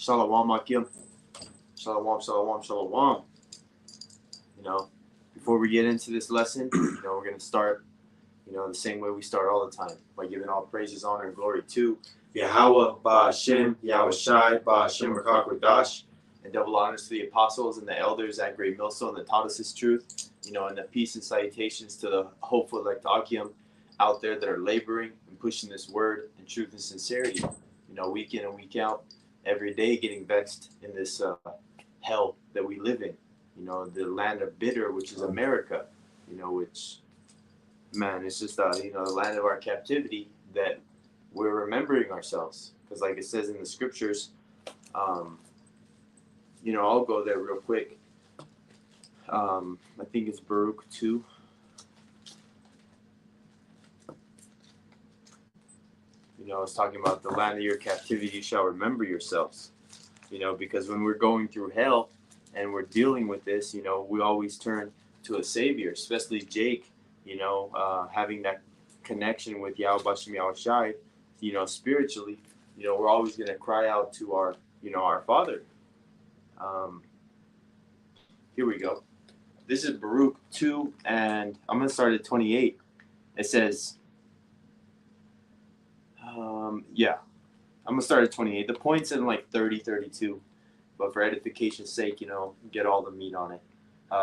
Shalom, Akim. Shalom, shalom, shalom. Before we get into this lesson, we're going to start, the same way we start all the time, by giving all praises, honor, and glory to YAHAWAH Bahasham YAHAWASHI Bahasham and double honors to the apostles and the elders at Great Millstone that taught us this truth, and the peace and salutations to the hopeful elect Akim out there that are laboring and pushing this word in truth and sincerity, week in and week out, every day getting vexed in this hell that we live in, the land of bitter, which is America, which, man, it's just, the land of our captivity that we're remembering ourselves. Because like it says in the scriptures, I'll go there real quick. I think it's Baruch 2. It's talking about the land of your captivity, you shall remember yourselves. Because when we're going through hell and we're dealing with this, we always turn to a savior, especially Jake, having that connection with YAHAWAH Bahasham YAHAWASHI, spiritually, we're always going to cry out to our Father. Here we go. This is Baruch 2, and I'm going to start at 28. It says, I'm going to start at 28. The point's in like 30, 32, but for edification's sake, get all the meat on it.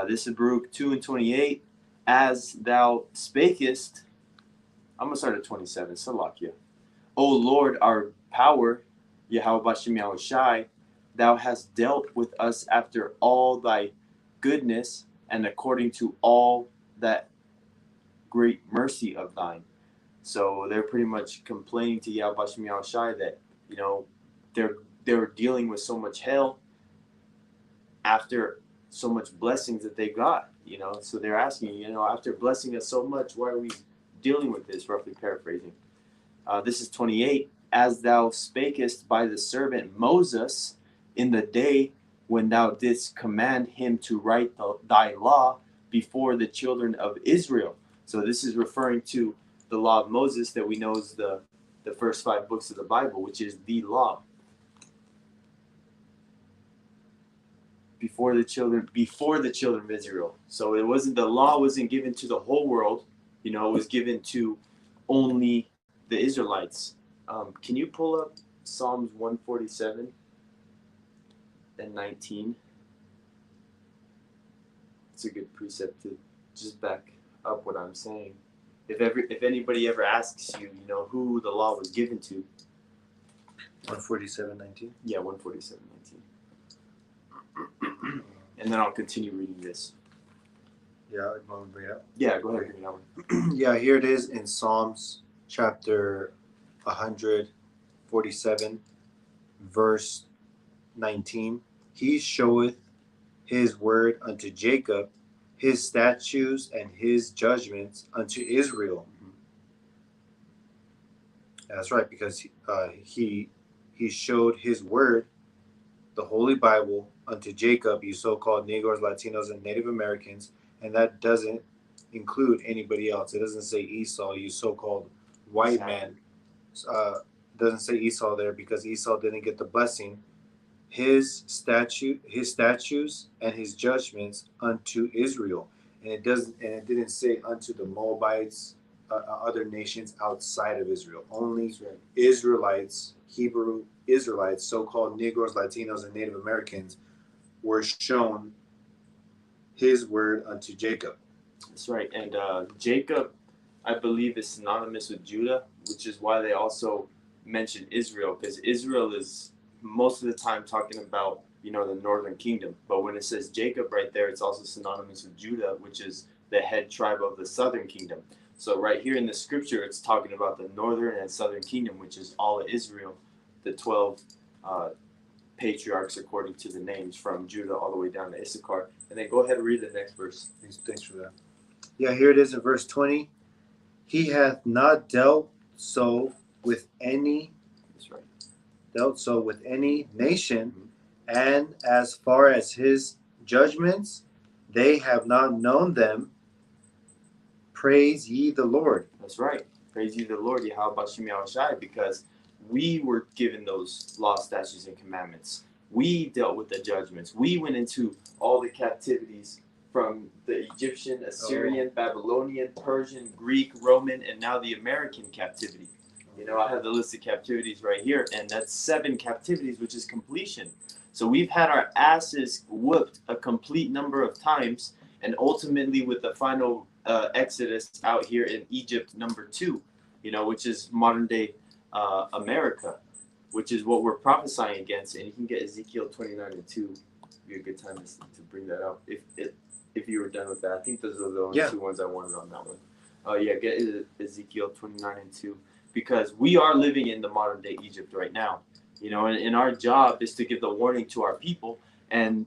This is Baruch 2 and 28. As thou spakest, I'm going to start at 27. Salakia. O Lord, our power, YAHAWAH Bahasham YAHAWASHI, thou hast dealt with us after all thy goodness and according to all that great mercy of thine. So they're pretty much complaining to YAHAWAH Bahasham YAHAWASHI that, they're dealing with so much hell after so much blessings that they got, So they're asking, after blessing us so much, why are we dealing with this? Roughly paraphrasing. This is 28. As thou spakest by the servant Moses in the day when thou didst command him to write thy law before the children of Israel. So this is referring to the law of Moses that we know is the first 5 books of the Bible, which is the law. Before the children of Israel. So it wasn't, the law wasn't given to the whole world, it was given to only the Israelites. Can you pull up Psalms 147 and 19? It's a good precept to just back up what I'm saying. If anybody ever asks you, who the law was given to. 147:19. Yeah, 147:19. And then I'll continue reading this. Yeah, you want to bring it up? Yeah, go ahead. Bring it up. Yeah, here it is in Psalms chapter 147, verse 19. He showeth his word unto Jacob, his statutes and his judgments unto Israel. That's right, because he showed his word, the Holy Bible, unto Jacob, you so-called Negroes, Latinos, and Native Americans, and that doesn't include anybody else. It doesn't say Esau, you so-called white man. Doesn't say Esau there because Esau didn't get the blessing. His statutes and his judgments unto Israel, and it didn't say unto the Moabites, other nations outside of Israel. Only Israelites, Hebrew Israelites, so-called Negroes, Latinos, and Native Americans, were shown his word unto Jacob. That's right. And Jacob, I believe, is synonymous with Judah, which is why they also mention Israel, because Israel is most of the time talking about, the northern kingdom. But when it says Jacob right there, it's also synonymous with Judah, which is the head tribe of the southern kingdom. So right here in the scripture, it's talking about the northern and southern kingdom, which is all of Israel, the 12 patriarchs according to the names from Judah all the way down to Issachar. And then go ahead and read the next verse. Thanks for that. Yeah, here it is in verse 20. He hath not dealt so with any. That's right. Dealt so with any nation, and as far as his judgments, they have not known them. Praise ye the Lord. That's right. Praise ye the Lord, YAHAWAH Bahasham YAHAWASHI, because we were given those law, statutes, and commandments. We dealt with the judgments. We went into all the captivities from the Egyptian, Assyrian, Babylonian, Persian, Greek, Roman, and now the American captivity. You know, I have the list of captivities right here, and that's 7 captivities, which is completion. So we've had our asses whooped a complete number of times, and ultimately with the final Exodus out here in Egypt, number 2, you know, which is modern day America, which is what we're prophesying against. And you can get Ezekiel 29:2. Be a good time to bring that up if you were done with that. I think those are the only 2 ones I wanted on that one. Yeah, get Ezekiel 29:2, because we are living in the modern day Egypt right now, you know, and our job is to give the warning to our people. And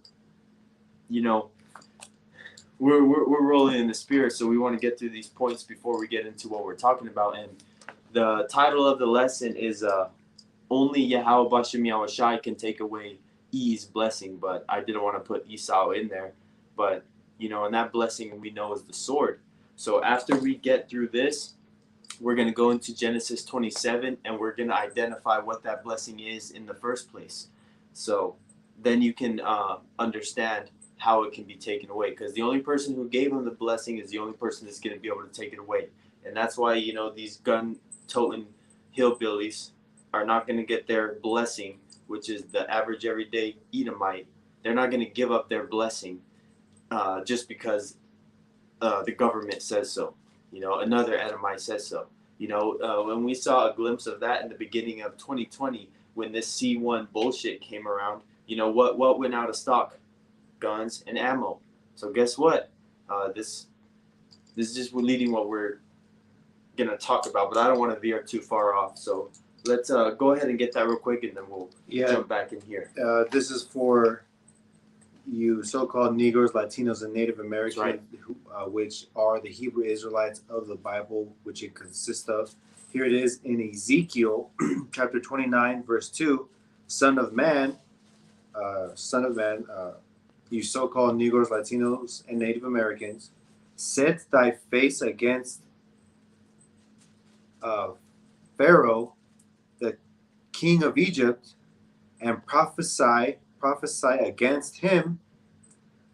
you know, we're rolling in the spirit, so we want to get through these points before we get into what we're talking about. And the title of the lesson is only YAHAWAH Bahasham YAHAWASHI can take away E's blessing, but I didn't want to put Esau in there. But you know, and that blessing we know is the sword. So after we get through this, we're going to go into Genesis 27, and we're going to identify what that blessing is in the first place. So then you can understand how it can be taken away, because the only person who gave him the blessing is the only person that's going to be able to take it away. And that's why, you know, these gun-toting hillbillies are not going to get their blessing, which is the average everyday Edomite. They're not going to give up their blessing just because the government says so. You know, another Edomite says so. You know, when we saw a glimpse of that in the beginning of 2020, when this C1 bullshit came around, you know, what went out of stock? Guns and ammo. So guess what? This is just leading what we're going to talk about, but I don't want to veer too far off. So let's go ahead and get that real quick, and then we'll jump back in here. This is for you so-called Negroes, Latinos, and Native Americans, right, which are the Hebrew Israelites of the Bible, which it consists of. Here it is in Ezekiel chapter 29, verse 2. Son of man, you so-called Negroes, Latinos, and Native Americans, set thy face against Pharaoh, the king of Egypt, and prophesy against him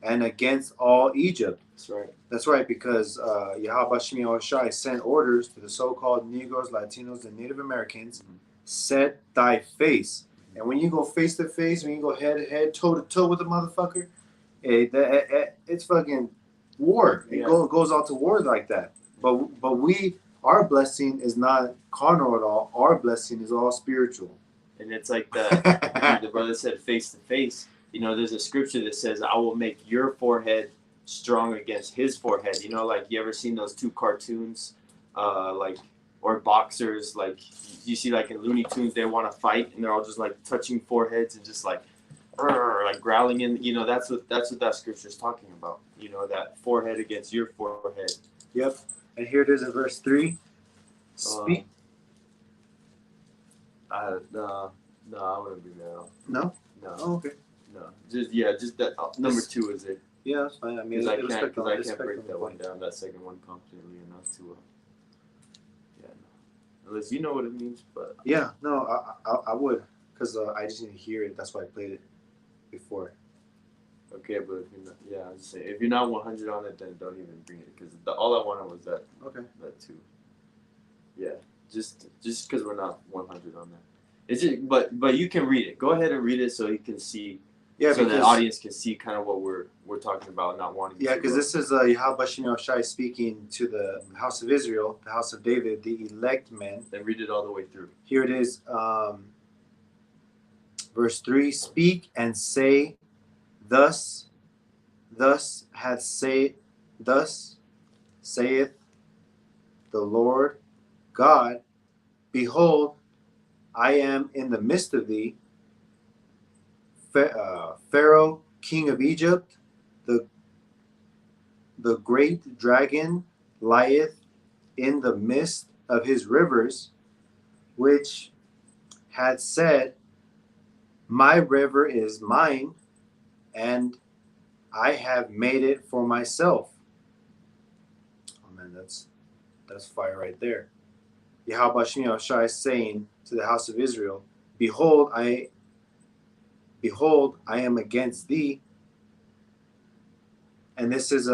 and against all Egypt. That's right. That's right, because YAHAWAH Bahasham YAHAWASHI sent orders to the so-called Negroes, Latinos, and Native Americans, set thy face. And when you go face to face, when you go head toe to toe with the motherfucker, it's fucking war. It goes out to war like that. But our blessing is not carnal at all. Our blessing is all spiritual. And it's like the brother said, face to face. You know, there's a scripture that says, I will make your forehead strong against his forehead. You know, like, you ever seen those 2 cartoons, or boxers, like you see, like in Looney Tunes, they want to fight and they're all just like touching foreheads and just like growling in. You know, that's what that scripture is talking about. You know, that forehead against your forehead. Yep. And here it is in verse 3. Speak. No, I wouldn't bring that up. No. Oh, okay. No, just that number 2 is it. Yeah, that's fine. I mean, I can't break that one down. That second one confidently enough to. Unless you know what it means, but yeah, no, I would, because I just didn't hear it. That's why I played it before. Okay, but if you're not, I was just saying, if you're not 100 on it, then don't even bring it, because all I wanted was that. Okay. That too. Yeah, just because we're not 100 on that. It's just, but you can read it. Go ahead and read it so you can see. Yeah, so the audience can see kind of what we're talking about, not wanting. Yeah, because this is YAHAWAH Bahasham YAHAWASHI speaking to the house of Israel, the house of David, the elect men. And read it all the way through. Here it is, verse 3. Speak and say, thus saith the Lord God, behold, I am in the midst of thee, Pharaoh, king of Egypt, the great dragon lieth in the midst of his rivers, which had said, my river is mine, and I have made it for myself. Oh man, that's fire right there. YAHAWAH Bahasham YAHAWASHI is saying to the house of Israel, behold, behold, I am against thee. And this is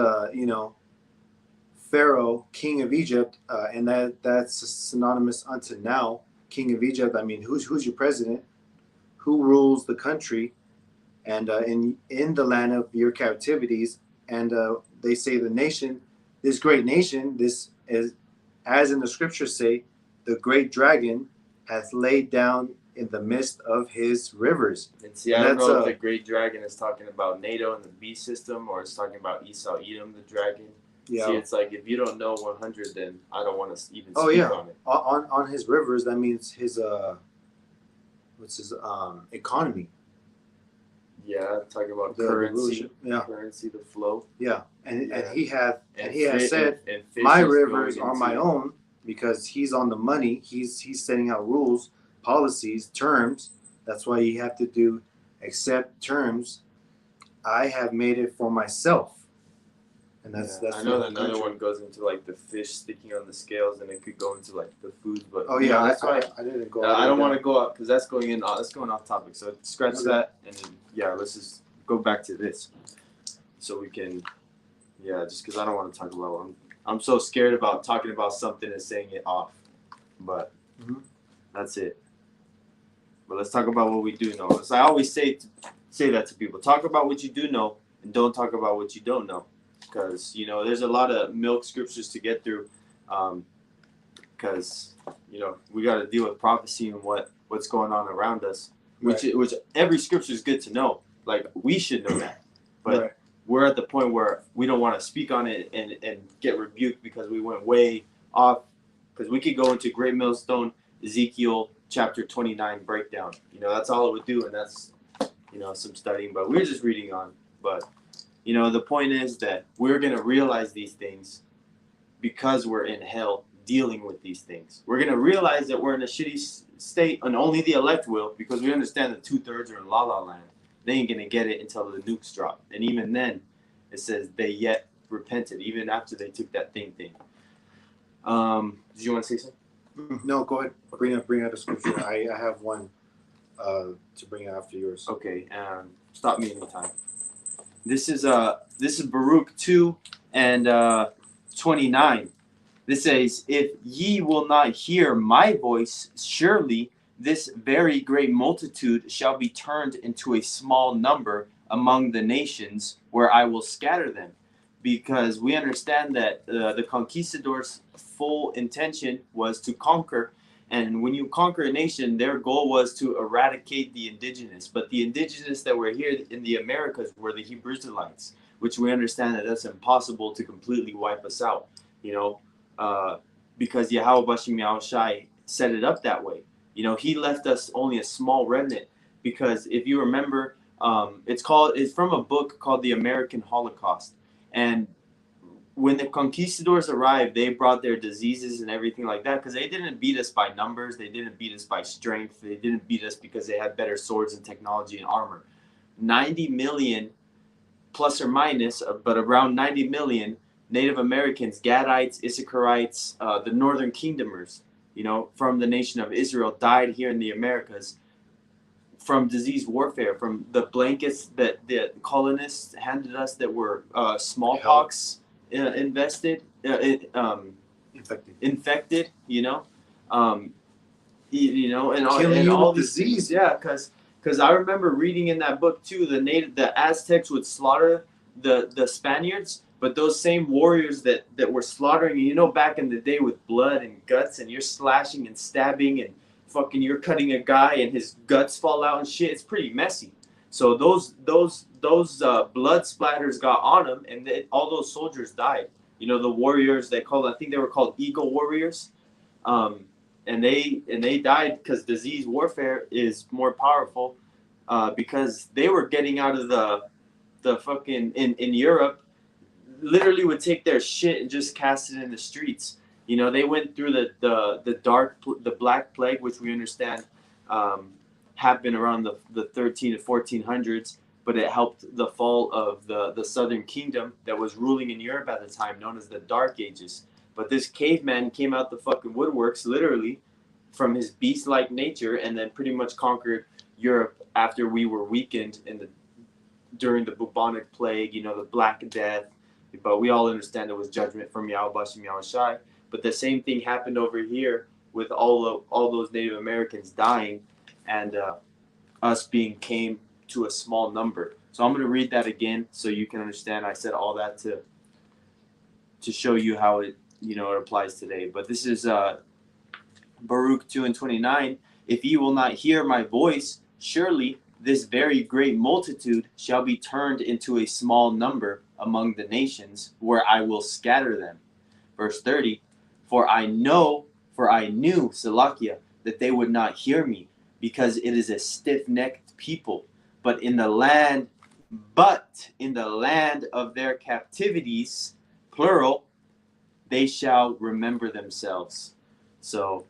Pharaoh, king of Egypt, and that's synonymous unto now, king of Egypt. I mean, who's your president? Who rules the country? And in the land of your captivities, and they say the nation, this great nation, this is, as in the scriptures say, the great dragon hath laid down in the midst of his rivers. And see, I don't know if the great dragon is talking about NATO and the beast system, or it's talking about Esau Edom, the dragon. Yeah. See, it's like, if you don't know 100, then I don't want to even speak on it. On his rivers, that means his economy. Yeah, talking about the currency. Yeah, currency, the flow. Yeah, and he has said, my rivers are my own, because he's on the money. He's setting out rules, policies, terms. That's why you have to accept terms. I have made it for myself. And that's I know that another one goes into like the fish sticking on the scales, and it could go into like the food. But that's why I didn't go. I don't want to go up because that's going off topic. So scratch that, and then let's just go back to this, so we can just because I don't want to talk about one. I'm so scared about talking about something and saying it off, but that's it. But let's talk about what we do know. As I always say that to people: talk about what you do know, and don't talk about what you don't know. Because there's a lot of milk scriptures to get through, because we got to deal with prophecy and what's going on around us, which every scripture is good to know. Like, we should know that, but we're at the point where we don't want to speak on it and get rebuked because we went way off. Because we could go into Great Millstone, Ezekiel chapter 29 breakdown. That's all it would do, and that's some studying. But we're just reading on, but. The point is that we're going to realize these things because we're in hell dealing with these things. We're going to realize that we're in a shitty state, and only the elect will, because we understand that 2/3 are in La La Land. They ain't going to get it until the nukes drop. And even then, it says they yet repented, even after they took that thing. Did you want to say something? No, go ahead. Bring out a scripture. I have one to bring after yours. Okay, stop me anytime. This is Baruch 2 and 29. This says, if ye will not hear my voice, surely this very great multitude shall be turned into a small number among the nations, where I will scatter them. Because we understand that the conquistadors' full intention was to conquer. And when you conquer a nation, their goal was to eradicate the indigenous. But the indigenous that were here in the Americas were the Hebrew Israelites, which we understand that that's impossible to completely wipe us out, because YAHAWAH Bahasham YAHAWASHI set it up that way. He left us only a small remnant, because if you remember, it's from a book called The American Holocaust. And when the conquistadors arrived, they brought their diseases and everything like that, because they didn't beat us by numbers. They didn't beat us by strength. They didn't beat us because they had better swords and technology and armor. 90 million, plus or minus, but around 90 million Native Americans, Gadites, Issacharites, the Northern Kingdomers, from the nation of Israel, died here in the Americas from disease warfare, from the blankets that the colonists handed us that were smallpox infected, and all disease. Yeah, because I remember reading in that book too, the Aztecs would slaughter the Spaniards, but those same warriors that were slaughtering, back in the day with blood and guts, and you're slashing and stabbing and fucking you're cutting a guy and his guts fall out and shit. It's pretty messy. So those blood splatters got on them, and all those soldiers died. The warriors, I think they were called Eagle Warriors, and they died because disease warfare is more powerful, because they were getting out of the fucking in Europe, literally would take their shit and just cast it in the streets. They went through the Black Plague, which we understand happened around the 13 to 1400s, but it helped the fall of the Southern Kingdom that was ruling in Europe at the time, known as the Dark Ages. But this caveman came out the fucking woodworks, literally, from his beast-like nature, and then pretty much conquered Europe after we were weakened during the bubonic plague, the Black Death. But we all understand it was judgment from YAHAWAH Bahasham YAHAWASHI. But the same thing happened over here with all those Native Americans dying, and us being came to a small number. So I'm going to read that again so you can understand. I said all that to show you how it applies today. But this is Baruch 2:29. If ye will not hear my voice, surely this very great multitude shall be turned into a small number among the nations, where I will scatter them. Verse 30. For I knew, Salakia, that they would not hear me, because it is a stiff-necked people. But in the land of their captivities, plural, they shall remember themselves. So,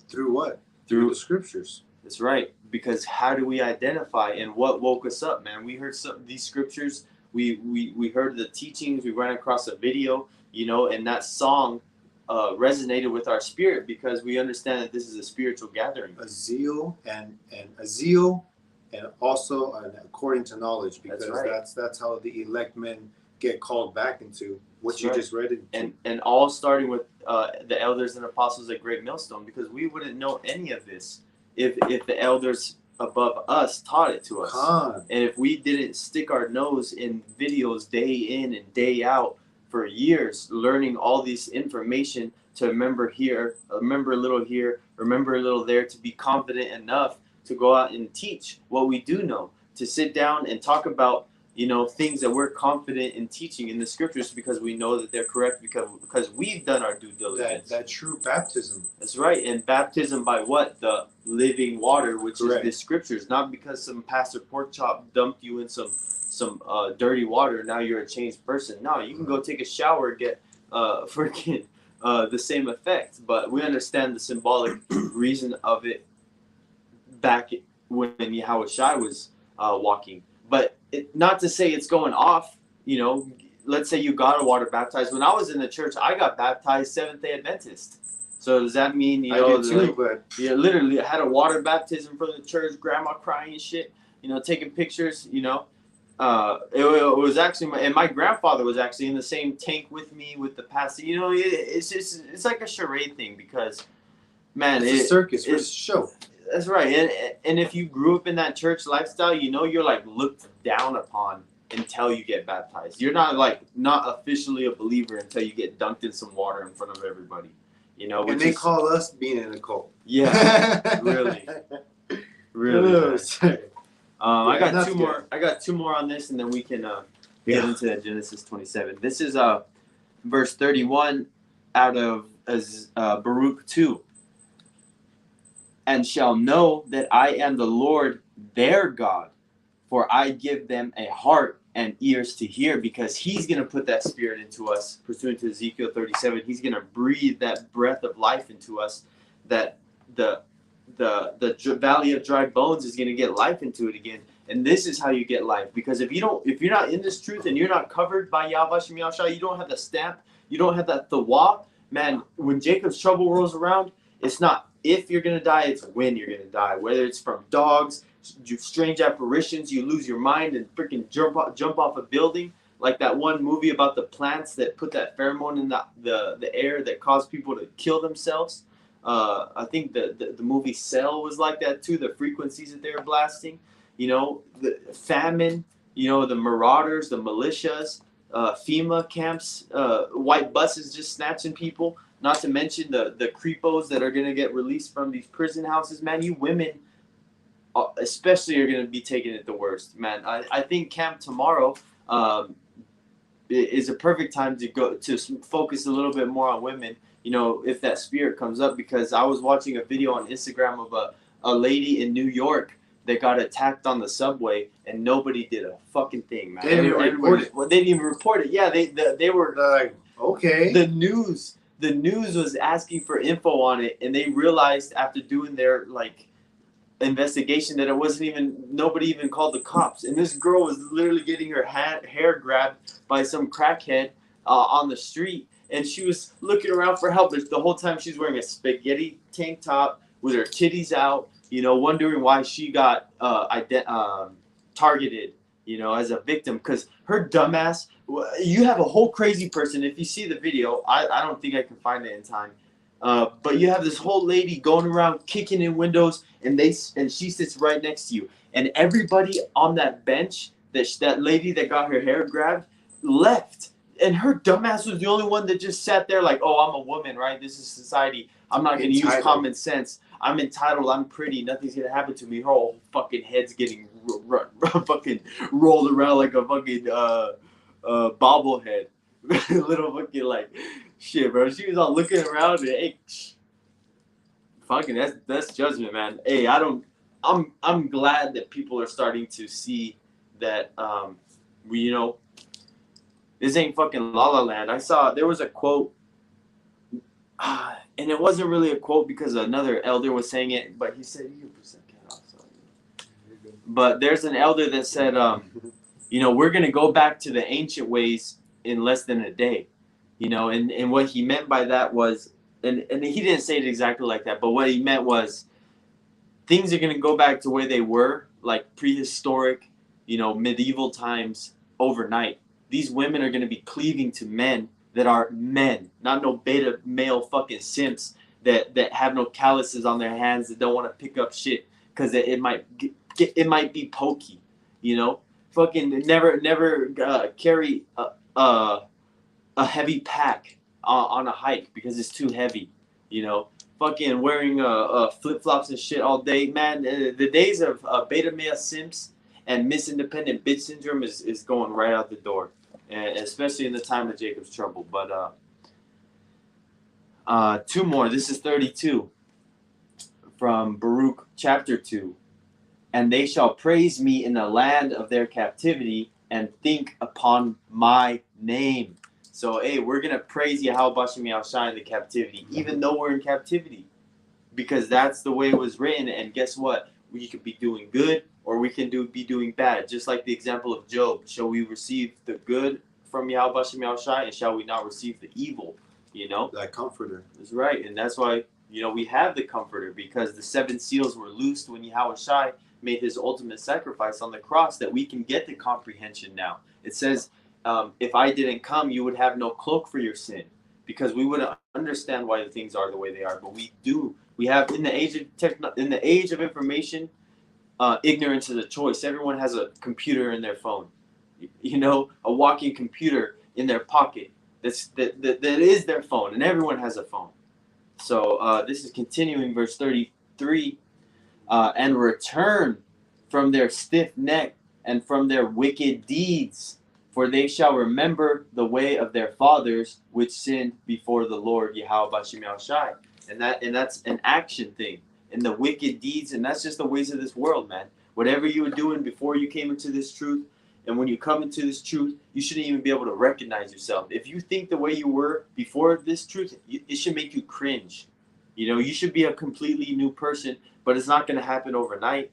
through what? Through the scriptures. That's right. Because how do we identify, and what woke us up, man? We heard these scriptures. We heard the teachings. We ran across a video, and that song resonated with our spirit, because we understand that this is a spiritual gathering. A zeal and also according to knowledge, because that's how the elect men get called back into what that's you right. just read into. And all starting with the elders and apostles at Great Millstone, because we wouldn't know any of this if the elders above us taught it to us. And if we didn't stick our nose in videos day in and day out for years, learning all this information to remember here, remember a little here, remember a little there, to be confident enough to go out and teach what we do know, to sit down and talk about things that we're confident in teaching in the scriptures, because we know that they're correct, because we've done our due diligence. That true baptism. That's right. And baptism by what? The living water, which Correct. is the scriptures. Not because some pastor pork chop dumped you in some dirty water, now you're a changed person. No, you can go take a shower, get freaking the same effect. But we understand the symbolic reason of it back when Yahawashi was walking. But not to say it's going off, let's say you got a water baptized. When I was in the church, I got baptized Seventh-day Adventist. So does that mean, I did too, but literally I had a water baptism from the church, grandma crying and shit, taking pictures, it was actually, and my grandfather was actually in the same tank with me, with the pastor. It's like a charade thing, because, man, it's a circus, it's a show. That's right. And if you grew up in that church lifestyle, you're like looked down upon until you get baptized. You're not officially a believer until you get dunked in some water in front of everybody. And they call us being in a cult. Yeah, really. I got two more. I got two more on this, and then we can get into Genesis 27. This is verse 31 out of Baruch 2. And shall know that I am the Lord their God, for I give them a heart and ears to hear, because he's going to put that spirit into us, pursuant to Ezekiel 37. He's going to breathe that breath of life into us, that the valley of dry bones is going to get life into it again. And this is how you get life, because if you're not in this truth and you're not covered by YAHAWAH Bahasham YAHAWASHI, you don't have the stamp, you don't have that thawah, man, when Jacob's trouble rolls around, it's not if you're going to die, it's when you're going to die. Whether it's from dogs, strange apparitions, you lose your mind and freaking jump off a building. Like that one movie about the plants that put that pheromone in the air that caused people to kill themselves. I think the movie Cell was like that too, the frequencies that they were blasting. The famine, the marauders, the militias, FEMA camps, white buses just snatching people. Not to mention the creepos that are going to get released from these prison houses. Man, you women especially are going to be taking it the worst. Man, I think Camp Tomorrow is a perfect time to go to focus a little bit more on women, if that spirit comes up. Because I was watching a video on Instagram of a lady in New York that got attacked on the subway, and nobody did a fucking thing, man. They didn't even report it. Well, they didn't even report it. Yeah, they were like, okay. The news was asking for info on it, and they realized after doing their investigation that it wasn't even, nobody even called the cops. And this girl was literally getting her hair grabbed by some crackhead on the street, and she was looking around for help. But the whole time she's wearing a spaghetti tank top with her titties out, you know, wondering why she got targeted, you know, as a victim, because her dumbass. You have a whole crazy person. If you see the video, I don't think I can find it in time. But you have this whole lady going around kicking in windows, and she sits right next to you, and everybody on that bench, that lady that got her hair grabbed, left, and her dumbass was the only one that just sat there like, oh, I'm a woman, right? This is society. I'm not going to use common sense. I'm entitled. I'm pretty. Nothing's going to happen to me. Her whole fucking head's getting fucking rolled around like a fucking bobblehead. Little fucking like shit, bro. She was all looking around and hey, fucking that's judgment, man. Hey, I'm glad that people are starting to see that we, you know, this ain't fucking La La Land. I saw there was a quote, and it wasn't really a quote because another elder was saying it, but he said, "You can percent cat off." So. But there's an elder that said, you know, we're gonna go back to the ancient ways in less than a day, you know, and what he meant by that was, and he didn't say it exactly like that, but what he meant was things are gonna go back to where they were, like prehistoric, you know, medieval times overnight. These women are gonna be cleaving to men that are men, not no beta male fucking simps that have no calluses on their hands that don't want to pick up shit because it might it might be pokey, you know. Fucking never carry a heavy pack on a hike because it's too heavy, you know. Fucking wearing flip flops and shit all day, man. The days of beta male simps and Miss Independent bitch syndrome is going right out the door, and especially in the time of Jacob's trouble. But two more. This is 32 from Baruch chapter 2. And they shall praise me in the land of their captivity and think upon my name. So, hey, we're going to praise YAHAWAH Bahasham YAHAWASHI in the captivity, even though we're in captivity. Because that's the way it was written. And guess what? We could be doing good or we can be doing bad. Just like the example of Job. Shall we receive the good from YAHAWAH Bahasham YAHAWASHI and shall we not receive the evil? You know? That comforter. That's right. And that's why, you know, we have the comforter, because the 7 seals were loosed when YAHAWASHI made his ultimate sacrifice on the cross, that we can get the comprehension now. It says, if I didn't come, you would have no cloak for your sin, because we wouldn't understand why the things are the way they are. But we do. We have, in the age of in the age of information, ignorance is a choice. Everyone has a computer in their phone, you know, a walking computer in their pocket. That is their phone, and everyone has a phone. So this is continuing verse 33. And return from their stiff neck and from their wicked deeds, for they shall remember the way of their fathers, which sinned before the Lord YAHAWAH Bahasham YAHAWASHI. And that's an action thing. And the wicked deeds, and that's just the ways of this world, man. Whatever you were doing before you came into this truth, and when you come into this truth, you shouldn't even be able to recognize yourself. If you think the way you were before this truth, it should make you cringe. You know, you should be a completely new person, but it's not going to happen overnight.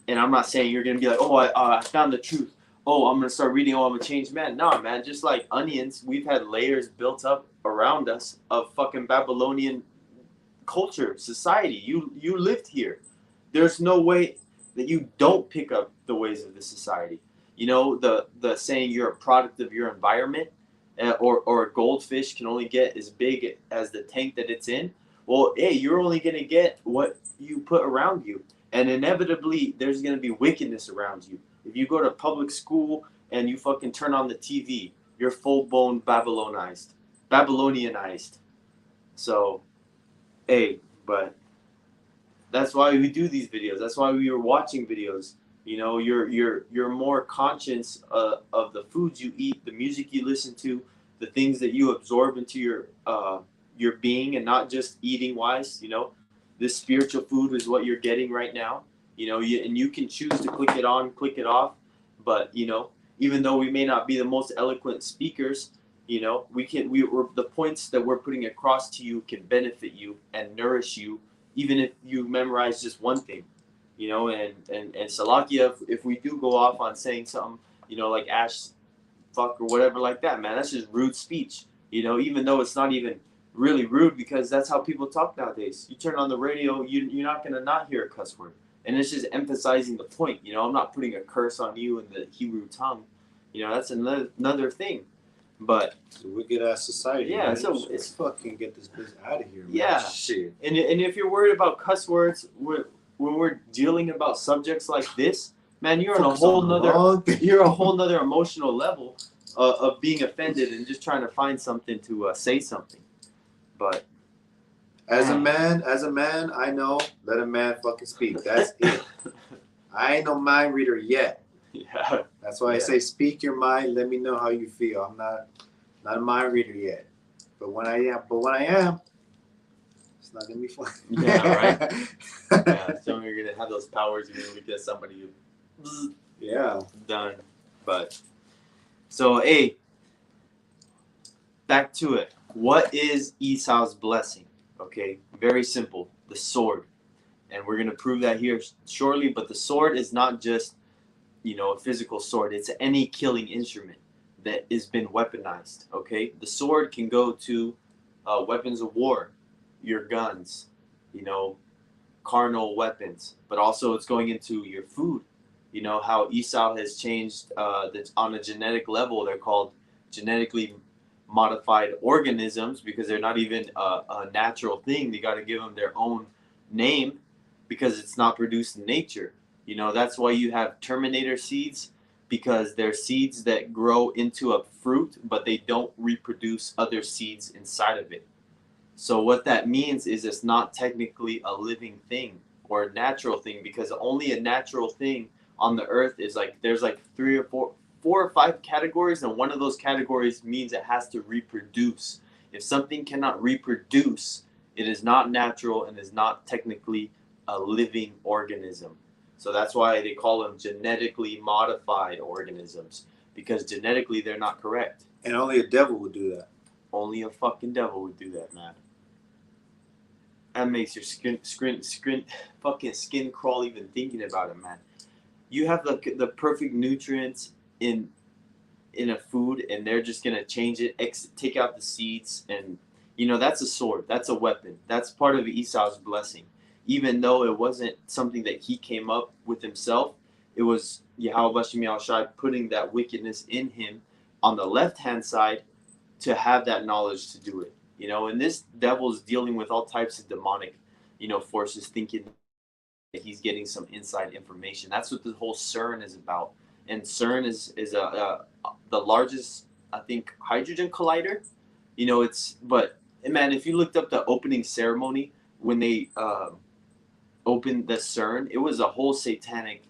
And I'm not saying you're going to be like, oh, I found the truth. Oh, I'm going to start reading. Oh, I'm a changed man. No, man. Just like onions, we've had layers built up around us of fucking Babylonian culture, society. You lived here. There's no way that you don't pick up the ways of this society. You know, the saying you're a product of your environment, or a goldfish can only get as big as the tank that it's in. Well, hey, you're only going to get what you put around you. And inevitably, there's going to be wickedness around you. If you go to public school and you fucking turn on the TV, you're full-blown Babylonized. So, hey, but that's why we do these videos. That's why we were watching videos. You know, you're more conscious of the foods you eat, the music you listen to, the things that you absorb into your being, and not just eating wise. You know, this spiritual food is what you're getting right now. You know, and you can choose to click it on, click it off. But you know, even though we may not be the most eloquent speakers, you know, we're the points that we're putting across to you can benefit you and nourish you, even if you memorize just one thing. You know, and Salakia, if we do go off on saying something, you know, like Ash fuck or whatever like that, man, that's just rude speech. You know, even though it's not even really rude because that's how people talk nowadays. You turn on the radio, you're not gonna not hear a cuss word, and it's just emphasizing the point. You know, I'm not putting a curse on you in the Hebrew tongue. You know, that's another thing. But it's a wicked ass society. Yeah, man. so it's fucking get this bitch out of here, man. Yeah, shit. And if you're worried about cuss words, when we're dealing about subjects like this, man, you're on a whole nother emotional level of being offended and just trying to find something to say something. But as a man, I know let a man fucking speak. That's it. I ain't no mind reader yet. Yeah. That's why I say speak your mind. Let me know how you feel. I'm not a mind reader yet. But when I am, it's not gonna be fun. Yeah, right. Yeah, so you're gonna have those powers. You're gonna look at somebody. Yeah. Done. But so, hey, back to it. What is Esau's blessing? Okay, very simple. The sword, and we're gonna prove that here shortly. But the sword is not just, you know, a physical sword. It's any killing instrument that has been weaponized. Okay, the sword can go to weapons of war, your guns, you know, carnal weapons, but also it's going into your food. You know how Esau has changed that's on a genetic level. They're called genetically modified organisms because they're not even a natural thing. They got to give them their own name because it's not produced in nature. You know, that's why you have Terminator seeds, because they're seeds that grow into a fruit, but they don't reproduce other seeds inside of it. So what that means is it's not technically a living thing or a natural thing, because only a natural thing on the earth is like, there's like four or five categories, and one of those categories means it has to reproduce. If something cannot reproduce, it is not natural and is not technically a living organism. So that's why they call them genetically modified organisms, because genetically they're not correct. And only a devil would do that. Only a fucking devil would do that, man. That makes your fucking skin crawl even thinking about it, man. You have the perfect nutrients in a food, and they're just gonna change it, take out the seeds, and you know that's a sword, that's a weapon, that's part of Esau's blessing. Even though it wasn't something that he came up with himself, it was YAHAWAH Bahasham YAHAWASHI putting that wickedness in him on the left hand side to have that knowledge to do it. You know, and this devil is dealing with all types of demonic, you know, forces, thinking that he's getting some inside information. That's what the whole CERN is about. And CERN is the largest, I think, hydrogen collider. You know, but man, if you looked up the opening ceremony when they opened the CERN, it was a whole satanic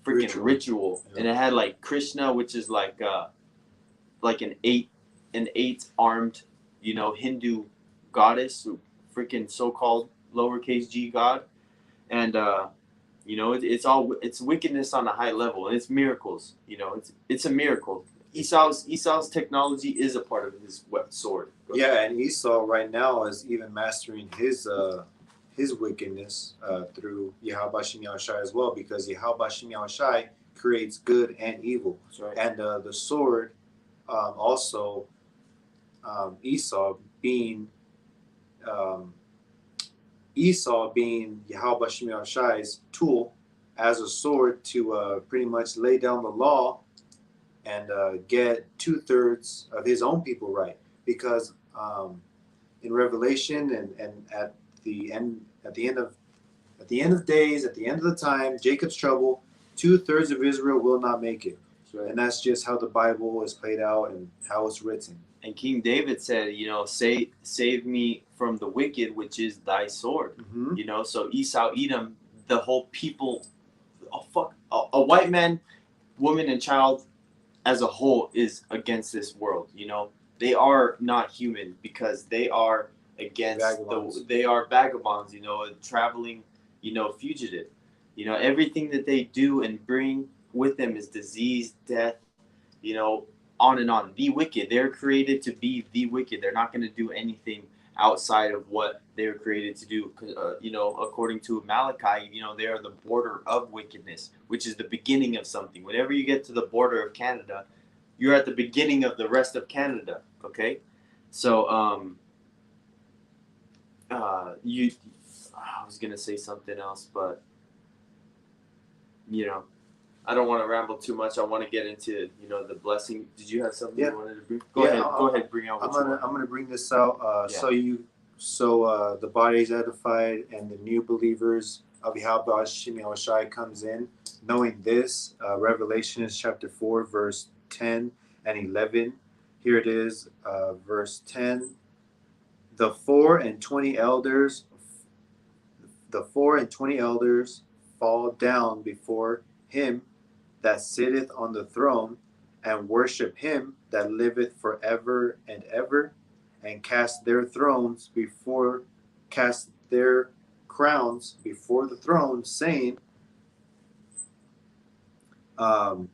freaking ritual. Yeah. And it had like Krishna, which is like an eight armed, you know, Hindu goddess, freaking so-called lowercase g god, and you know, it's wickedness on a high level, and it's miracles. You know, it's a miracle. Esau's technology is a part of his sword. Yeah, and Esau right now is even mastering his wickedness through YAHAWAH Bahasham YAHAWASHI as well, because YAHAWAH Bahasham YAHAWASHI creates good and evil. That's right. And the sword also. Esau being YAHAWAH Bahasham YAHAWASHI's tool as a sword to pretty much lay down the law and get 2/3 of his own people right. Because in Revelation and at the end of days, at the end of the time, Jacob's trouble, 2/3 of Israel will not make it. Right. And that's just how the Bible is played out and how it's written. And King David said, you know, save me from the wicked, which is thy sword. Mm-hmm. You know, so Esau, Edom, the whole people, a white man, woman, and child as a whole is against this world. You know, they are not human because they are against they are vagabonds. You know, a traveling, you know, fugitive. You know, everything that they do and bring with them is disease, death, you know, on and on. The wicked, they're created to be the wicked. They're not going to do anything outside of what they were created to do. You know, according to Malachi, you know, they are the border of wickedness, which is the beginning of something. Whenever you get to the border of Canada, you're at the beginning of the rest of Canada. Okay, so you. I was gonna say something else, but you know, I don't want to ramble too much. I want to get into the blessing. Did you have something you wanted to bring? Go ahead. Go ahead. Bring out. I'm gonna bring this out. The body is edified, and the new believers of YAHAWAH Bahasham YAHAWASHI comes in, knowing this. Revelation is chapter 4, verse 10 and 11. Here it is, verse 10. The 24 elders, the 24 elders fall down before him that sitteth on the throne, and worship him that liveth forever and ever, and cast their crowns before the throne, saying, and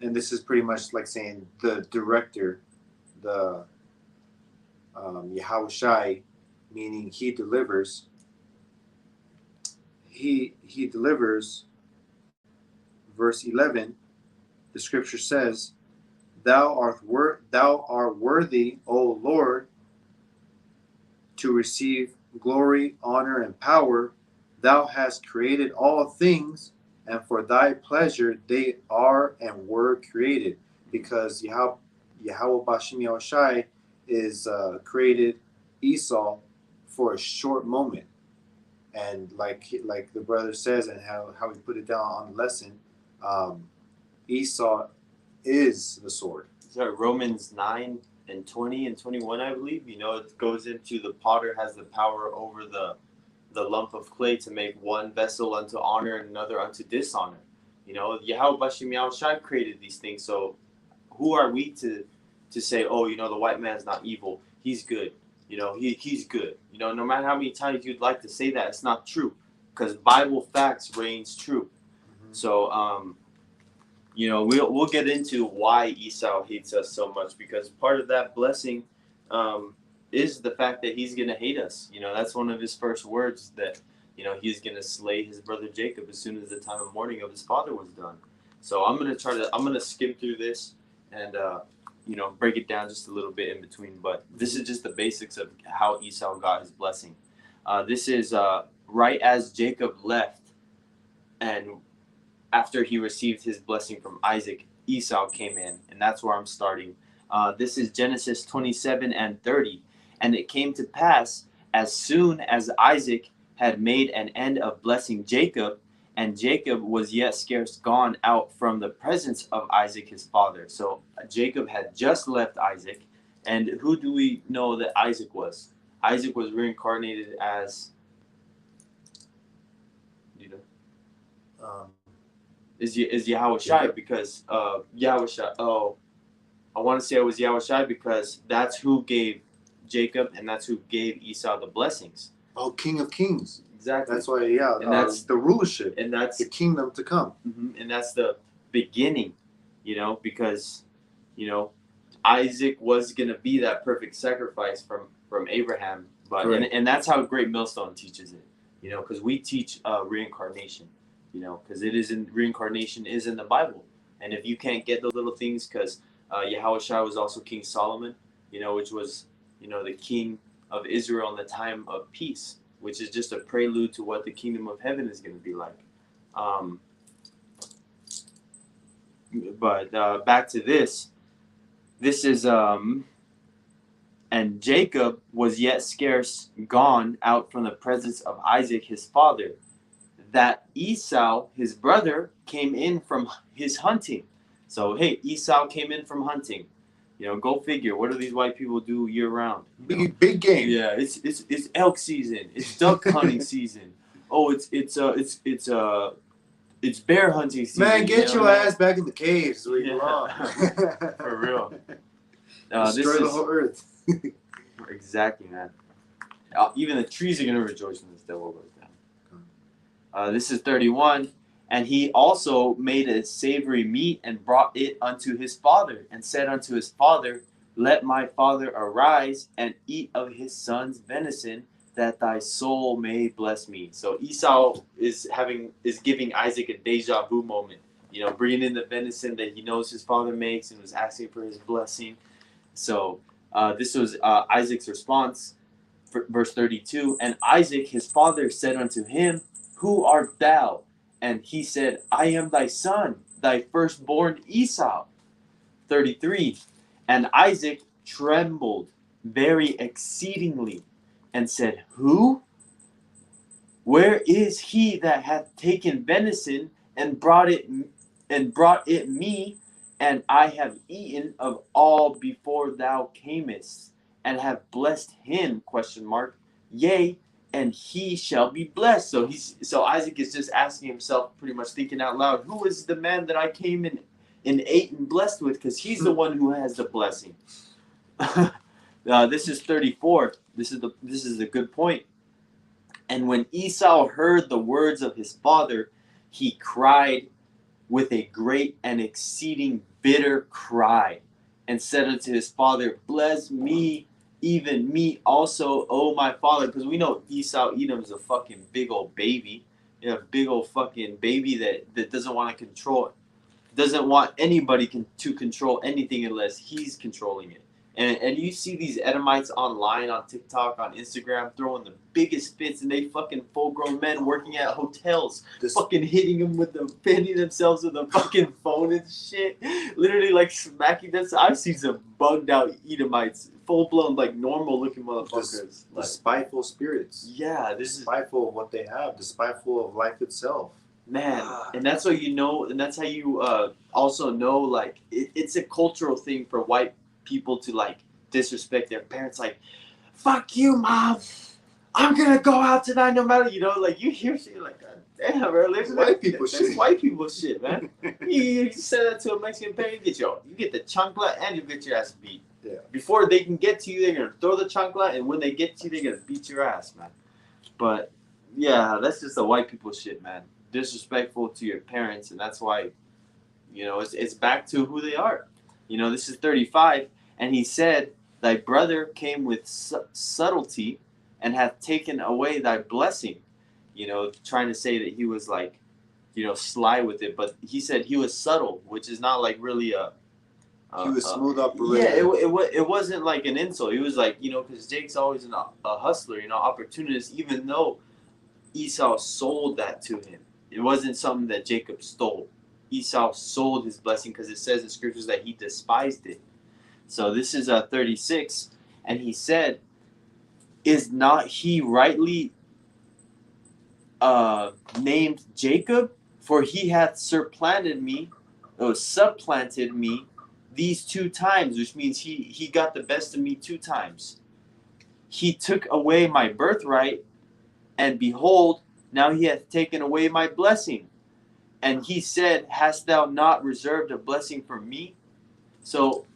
this is pretty much like saying the director, the Yahawashi, meaning he delivers. He delivers. Verse 11, the scripture says, Thou art worthy, O Lord, to receive glory, honor, and power. Thou hast created all things, and for thy pleasure they are and were created. Because YAHAWAH Bahasham YAHAWASHI is created Esau for a short moment. And like the brother says, and how we put it down on the lesson, Esau is the sword. Sorry, Romans 9 and 20 and 21, I believe. It goes into the potter has the power over the lump of clay to make one vessel unto honor and another unto dishonor. YAHAWAH Bahasham YAHAWASHI created these things. So who are we to say, oh, the white man's not evil, he's good. He's good. No matter how many times you'd like to say that, it's not true, because Bible facts reigns true. Mm-hmm. So we'll get into why Esau hates us so much, because part of that blessing is the fact that he's gonna hate us. That's one of his first words, that he's gonna slay his brother Jacob as soon as the time of mourning of his father was done. So I'm gonna skim through this and break it down just a little bit in between. But this is just the basics of how Esau got his blessing. This is right as Jacob left, and after he received his blessing from Isaac, Esau came in, and that's where I'm starting. This is Genesis 27 and 30. And it came to pass, as soon as Isaac had made an end of blessing Jacob, and Jacob was yet scarce gone out from the presence of Isaac his father. So Jacob had just left Isaac. And who do we know that Isaac was? Isaac was reincarnated as, is Yahawashi, because Yahawashi. Oh, I want to say it was Yahawashi because that's who gave Jacob and that's who gave Esau the blessings. Oh, King of Kings. Exactly. That's why, and that's the rulership, and that's the kingdom to come. Mm-hmm. And that's the beginning, because Isaac was gonna be that perfect sacrifice from Abraham, but and that's how Great Millstone teaches it, because we teach reincarnation. Because reincarnation is in the Bible. And if you can't get the little things, because Yahawashi was also King Solomon, which was, the king of Israel in the time of peace, which is just a prelude to what the kingdom of heaven is going to be like. But back to this. This is, and Jacob was yet scarce gone out from the presence of Isaac his father, that Esau, his brother, came in from his hunting. So, hey, Esau came in from hunting. Go figure. What do these white people do year round? Big game. Yeah, it's elk season. It's duck hunting season. Oh, it's bear hunting season. Man, get your ass back in the caves where you belong. For real. Destroy the whole earth. Exactly, man. Even the trees are gonna rejoice when this devil goes down. This is 31. And he also made a savory meat and brought it unto his father, and said unto his father, Let my father arise and eat of his son's venison, that thy soul may bless me. So Esau is giving Isaac a deja vu moment, bringing in the venison that he knows his father makes and was asking for his blessing. So this was Isaac's response. Verse 32, and Isaac his father said unto him, Who art thou? And he said, I am thy son, thy firstborn Esau. 33, and Isaac trembled very exceedingly and said, Who? Where is he that hath taken venison and brought it me, and I have eaten of all before thou camest, and have blessed him? Question mark. Yea, and he shall be blessed. So Isaac is just asking himself, pretty much thinking out loud, who is the man that I came and ate and blessed with? Because he's the one who has the blessing. This is 34. This is a good point. And when Esau heard the words of his father, he cried with a great and exceeding bitter cry, and said unto his father, Bless me, even me also, O my father. Because we know Esau Edom's a fucking big old baby. You know, a big old fucking baby that doesn't want to control, doesn't want anybody to control anything unless he's controlling it. And you see these Edomites online, on TikTok, on Instagram, throwing the biggest fits, and they fucking full-grown men working at hotels, fucking hitting themselves with a fucking phone and shit, literally like smacking them. I've seen some bugged out Edomites, full-blown like normal-looking motherfuckers. The spiteful spirits. Yeah, this is spiteful of what they have, the spiteful of life itself. Man, and that's how you know, and that's how you also know, like, it's a cultural thing for white people to, like, disrespect their parents. Like, fuck you, mom, I'm gonna go out tonight no matter, you know, like, you hear shit like, God damn, bro, that's white people shit, man. You say that to a Mexican parent, you get the chancla and you get your ass beat. Yeah. Before they can get to you, they're gonna throw the chancla, and when they get to you, they're gonna beat your ass, man. But yeah, that's just the white people shit, man. Disrespectful to your parents, and that's why, you know, it's back to who they are. You know, this is 35, and he said, Thy brother came with subtlety, and hath taken away thy blessing. You know, trying to say that he was like, you know, sly with it, but he said he was subtle, which is not like really he was smooth operator. Yeah, it wasn't like an insult. It was like, you know, because Jake's always a hustler, you know, opportunist, even though Esau sold that to him. It wasn't something that Jacob stole. Esau sold his blessing, because it says in scriptures that he despised it. So this is 36, and he said, Is not he rightly named Jacob? For he hath supplanted me these 2 times, which means he got the best of me 2 times. He took away my birthright, and behold, now he hath taken away my blessing. And he said, Hast thou not reserved a blessing for me? So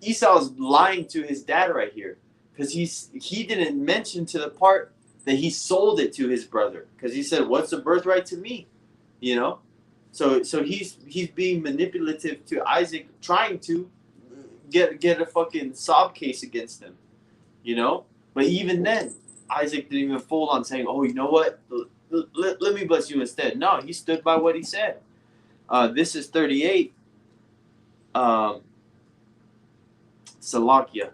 Esau's lying to his dad right here, because he didn't mention to the part that he sold it to his brother, because he said, What's the birthright to me? You know? So he's being manipulative to Isaac, trying to get a fucking sob case against him. You know? But even then, Isaac didn't even fold on saying, Oh, you know what? Let me bless you instead. No, he stood by what he said. This is 38. Salakia.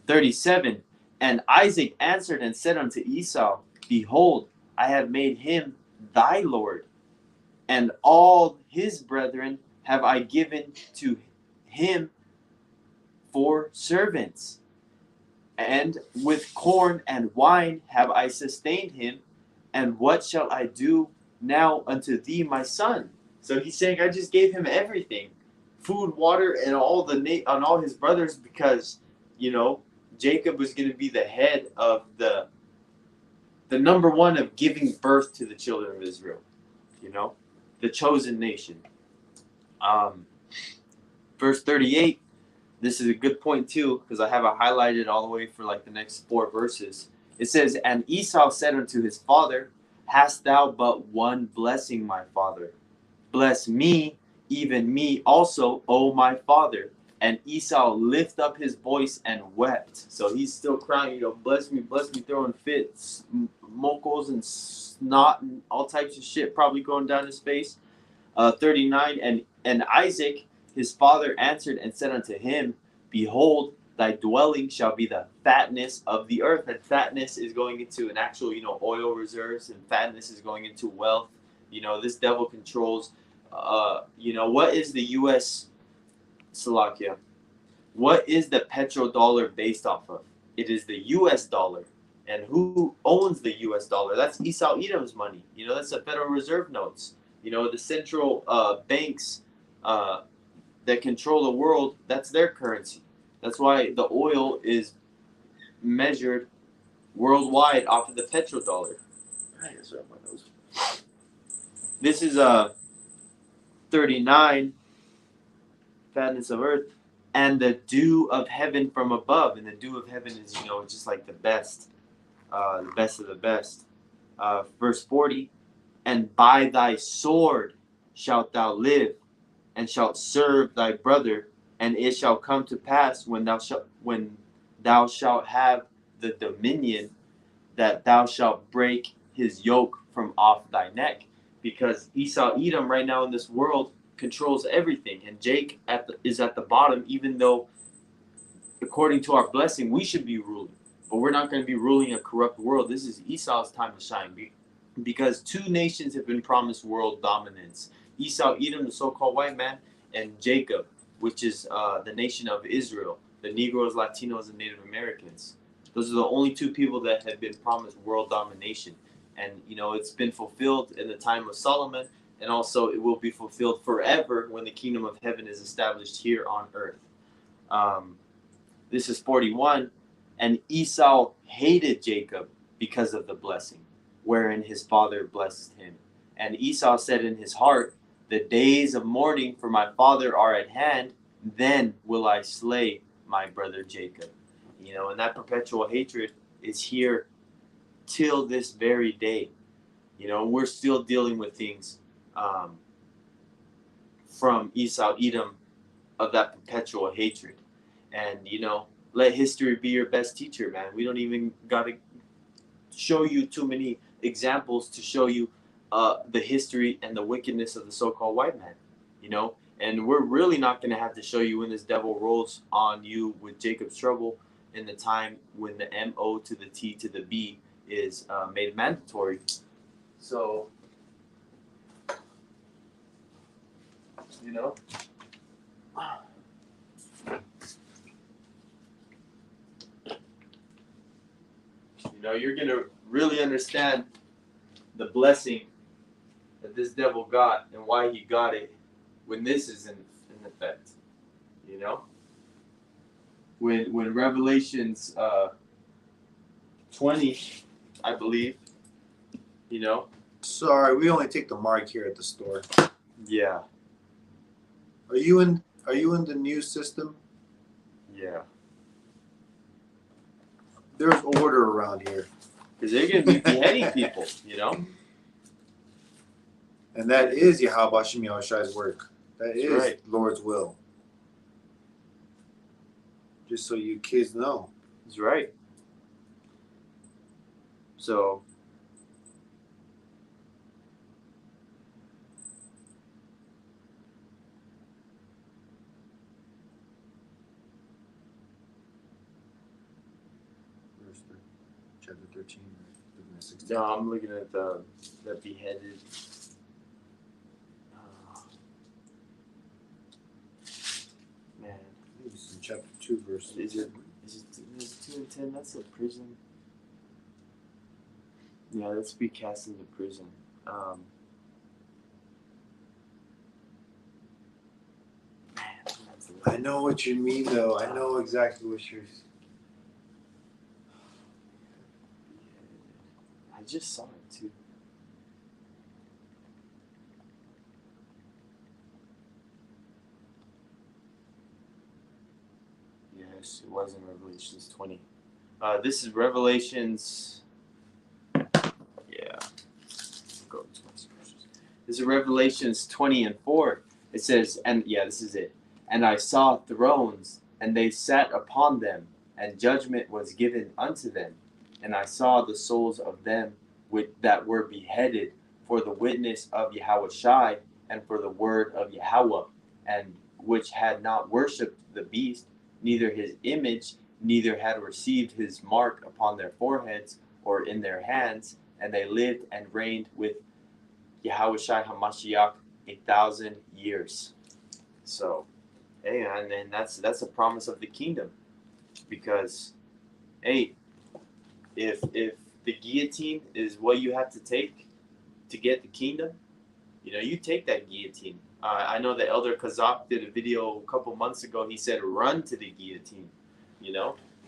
37. And Isaac answered and said unto Esau, Behold, I have made him thy Lord, and all his brethren have I given to him for servants. And with corn and wine have I sustained him, and what shall I do now unto thee, my son? So he's saying, I just gave him everything, food, water, and all his brothers, because, you know, Jacob was going to be the head of the number one of giving birth to the children of Israel. You know, the chosen nation. Verse 38. This is a good point too, because I have it highlighted all the way for like the next 4 verses. It says, And Esau said unto his father, Hast thou but one blessing, my father? Bless me, even me also, O my father. And Esau lift up his voice and wept. So he's still crying, you know, bless me, throwing fits, mocos and snot and all types of shit probably going down his face. 39, and Isaac his father answered and said unto him, Behold, Thy dwelling shall be the fatness of the earth. And fatness is going into an actual, oil reserves, and fatness is going into wealth. This devil controls, what is the U.S. Salakia? What is the petrodollar based off of? It is the U.S. dollar. And who owns the U.S. dollar? That's Esau Edom's money. That's the Federal Reserve notes. The central banks that control the world, that's their currency. That's why the oil is measured worldwide off of the petrodollar. I just rubbed my nose. This is 39, fatness of earth, and the dew of heaven from above. And the dew of heaven is, just like the best of the best. Verse 40, and by thy sword shalt thou live, and shalt serve thy brother, and it shall come to pass when thou shalt have the dominion, that thou shalt break his yoke from off thy neck. Because Esau Edom right now in this world controls everything, and Jake is at the bottom, even though according to our blessing we should be ruling, but we're not going to be ruling a corrupt world. This is Esau's time to shine, because two nations have been promised world dominance: Esau Edom, the so-called white man, and Jacob, which is the nation of Israel, the Negroes, Latinos, and Native Americans. Those are the only two people that have been promised world domination. And, it's been fulfilled in the time of Solomon, and also it will be fulfilled forever when the kingdom of heaven is established here on earth. This is 41. And Esau hated Jacob because of the blessing, wherein his father blessed him. And Esau said in his heart, the days of mourning for my father are at hand, then will I slay my brother Jacob. And that perpetual hatred is here till this very day. We're still dealing with things from Esau Edom of that perpetual hatred. And, let history be your best teacher, man. We don't even got to show you too many examples to show you the history and the wickedness of the so-called white man, And we're really not going to have to show you when this devil rolls on you with Jacob's trouble in the time when the M-O to the T to the B is made mandatory. So, you're going to really understand the blessing that this devil got and why he got it when this is in effect. When Revelations 20, I believe, Sorry, we only take the mark here at the store. Yeah. Are you in the new system? Yeah. There's order around here. Because they're going to be beheading people, And that is YAHAWAH Bahasham YAHAWASHI's work. That is right. Lord's will. Just so you kids know. That's right. So, Chapter 13. no, I'm looking at the beheaded. Man. This is chapter 2, verse. Is it 2 and 10? That's a prison. Yeah, let's be cast into prison. I know what you mean, though. I know exactly what you're. I just saw it too. Yes, it was in Revelations 20. This is Revelations. Yeah. Go to my scriptures. This is Revelations 20 and 4. It says, and yeah, this is it. And I saw thrones, and they sat upon them, and judgment was given unto them. And I saw the souls of them that were beheaded for the witness of Yahawashi and for the word of Yahawah, and which had not worshipped the beast, neither his image, neither had received his mark upon their foreheads or in their hands, and they lived and reigned with Yahawashi Hamashiach 1,000 years. So, hey, and that's a promise of the kingdom, because, hey, if the guillotine is what you have to take to get the kingdom, you take that guillotine. I know the Elder Kazak did a video a couple months ago. He said, run to the guillotine,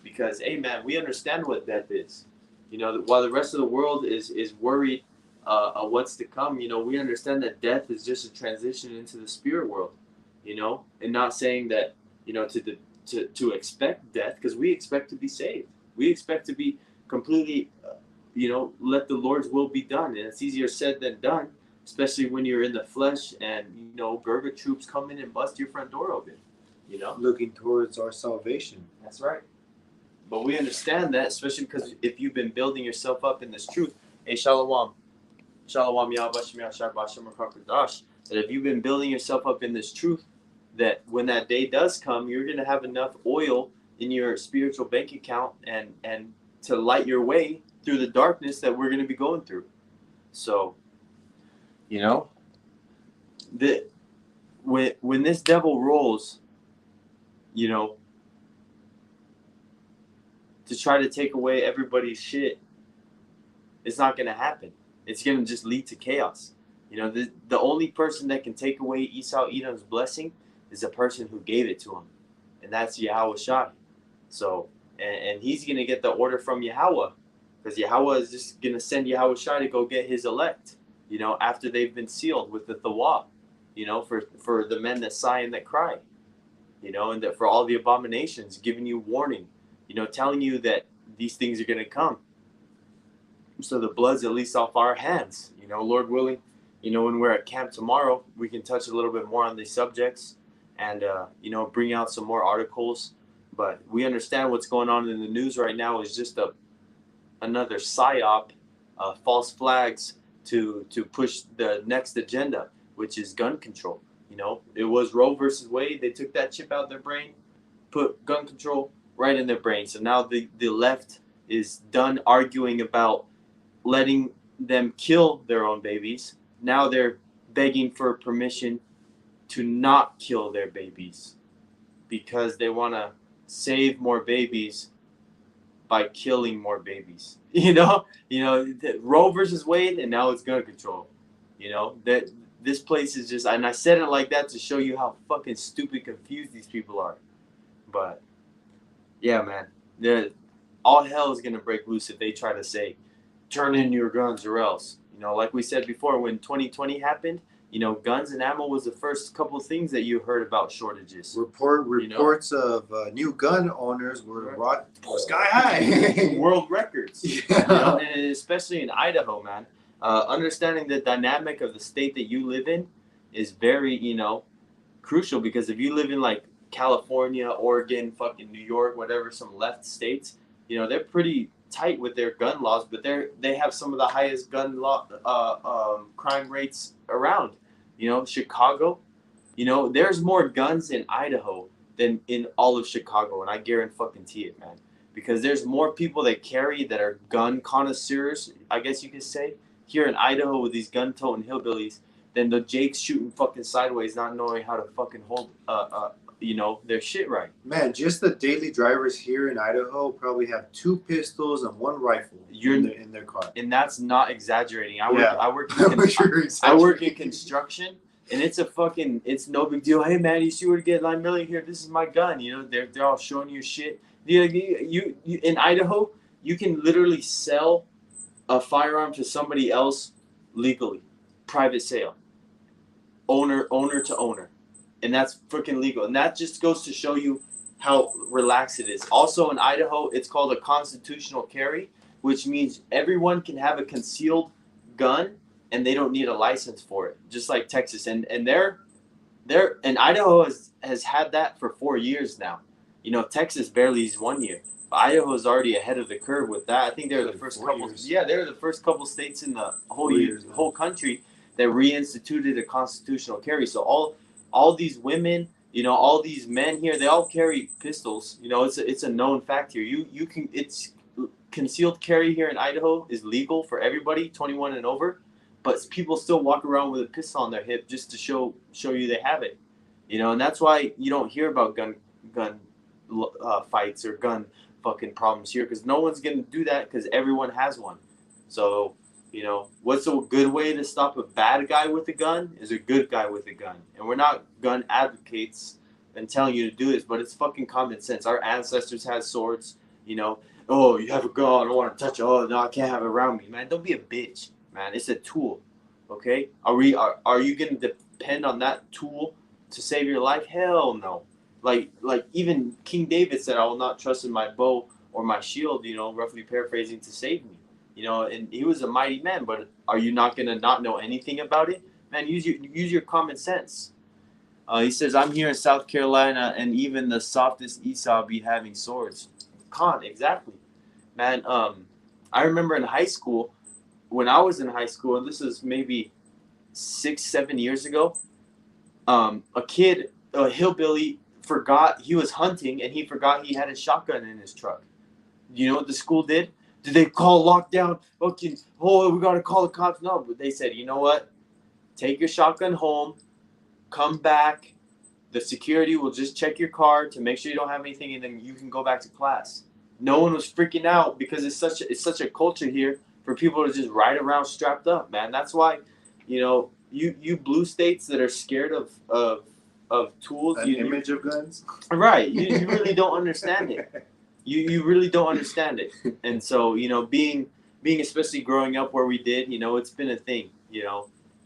because, hey, man, we understand what death is. While the rest of the world is worried what's to come, we understand that death is just a transition into the spirit world, and not saying that, to expect death, because we expect to be saved. We expect to be completely, let the Lord's will be done. And it's easier said than done, especially when you're in the flesh and, Gurga troops come in and bust your front door open, Looking towards our salvation. That's right. But we understand that, especially because if you've been building yourself up in this truth, hey, Shalom. Shalom, YAHAWAH Bahasham YAHAWASHI. That if you've been building yourself up in this truth, that when that day does come, you're going to have enough oil in your spiritual bank account and to light your way through the darkness that we're going to be going through. So, when this devil rolls, to try to take away everybody's shit, it's not going to happen. It's going to just lead to chaos. The only person that can take away Esau Edom's blessing is the person who gave it to him, and that's Yahawashi. So, and he's going to get the order from Yahweh, because Yahweh is just going to send Yahawashi to go get his elect, after they've been sealed with the Thawab, for the men that sigh and that cry, and that for all the abominations, giving you warning, telling you that these things are going to come. So the blood's at least off our hands, Lord willing. When we're at camp tomorrow, we can touch a little bit more on these subjects and, bring out some more articles. But we understand what's going on in the news right now is just another psyop, false flags to push the next agenda, which is gun control. It was Roe versus Wade. They took that chip out their brain, put gun control right in their brain. So now the left is done arguing about letting them kill their own babies. Now they're begging for permission to not kill their babies because they want to save more babies by killing more babies. Roe versus Wade, and now it's gun control. That this place is just, and I said it like that to show you how fucking stupid confused these people are. But yeah, man, all hell is gonna break loose if they try to say, turn in your guns or else. Like we said before, when 2020 happened, guns and ammo was the first couple of things that you heard about shortages. Reports of new gun owners were sky high. World records. Yeah. And especially in Idaho, man. Understanding the dynamic of the state that you live in is very, crucial, because if you live in like California, Oregon, fucking New York, whatever, some left states, they're pretty tight with their gun laws, but they have some of the highest gun crime rates around. Chicago, there's more guns in Idaho than in all of Chicago, and I guarantee it, man, because there's more people that carry that are gun connoisseurs, I guess you could say, here in Idaho with these gun-toting hillbillies than the Jakes shooting fucking sideways, not knowing how to fucking hold their shit right. Man, just the daily drivers here in Idaho probably have 2 pistols and 1 rifle in their car. And that's not exaggerating. I work in construction, and it's no big deal. Hey man, you see where to get $9 million here? This is my gun. They're all showing you shit. You in Idaho, you can literally sell a firearm to somebody else legally, private sale, owner to owner. And that's freaking legal. And that just goes to show you how relaxed it is. Also in Idaho, it's called a constitutional carry, which means everyone can have a concealed gun and they don't need a license for it, just like Texas. And Idaho has had that for 4 years now. Texas barely is 1 year. But Idaho is already ahead of the curve with that. I think they're the first couple. Yeah, they're the first couple states in the whole country that reinstituted a constitutional carry. So all these women, All these men here, they all carry pistols. It's a known fact here. You can it's concealed carry here in Idaho is legal for everybody 21 and over, but people still walk around with a pistol on their hip just to show you they have it. And that's why you don't hear about gun fights or gun fucking problems here, because no one's gonna do that because everyone has one. So what's a good way to stop a bad guy with a gun is a good guy with a gun. And we're not gun advocates and telling you to do this, but it's fucking common sense. Our ancestors had swords. Oh, you have a gun, I don't want to touch it. Oh, no, I can't have it around me. Man, don't be a bitch, man. It's a tool, okay? Are you going to depend on that tool to save your life? Hell no. Like even King David said, I will not trust in my bow or my shield, roughly paraphrasing, to save me. And he was a mighty man, but are you not going to not know anything about it? Man, use your common sense. He says, I'm here in South Carolina, and even the softest Esau be having swords. Exactly. Man, I remember in high school, when I was in high school, and this is maybe 6-7 years ago, a kid, a hillbilly, forgot he was hunting, and he forgot he had a shotgun in his truck. You know what the school did? Did they call lockdown? Fucking, oh, we gotta call the cops? No, but they said, you know what? Take your shotgun home, come back. The security will just check your car to make sure you don't have anything, and then you can go back to class. No one was freaking out because it's such a culture here for people to just ride around strapped up, man. That's why, you blue states that are scared of tools, image of guns, right? You really don't understand it. You really don't understand it. And so, being especially growing up where we did, it's been a thing.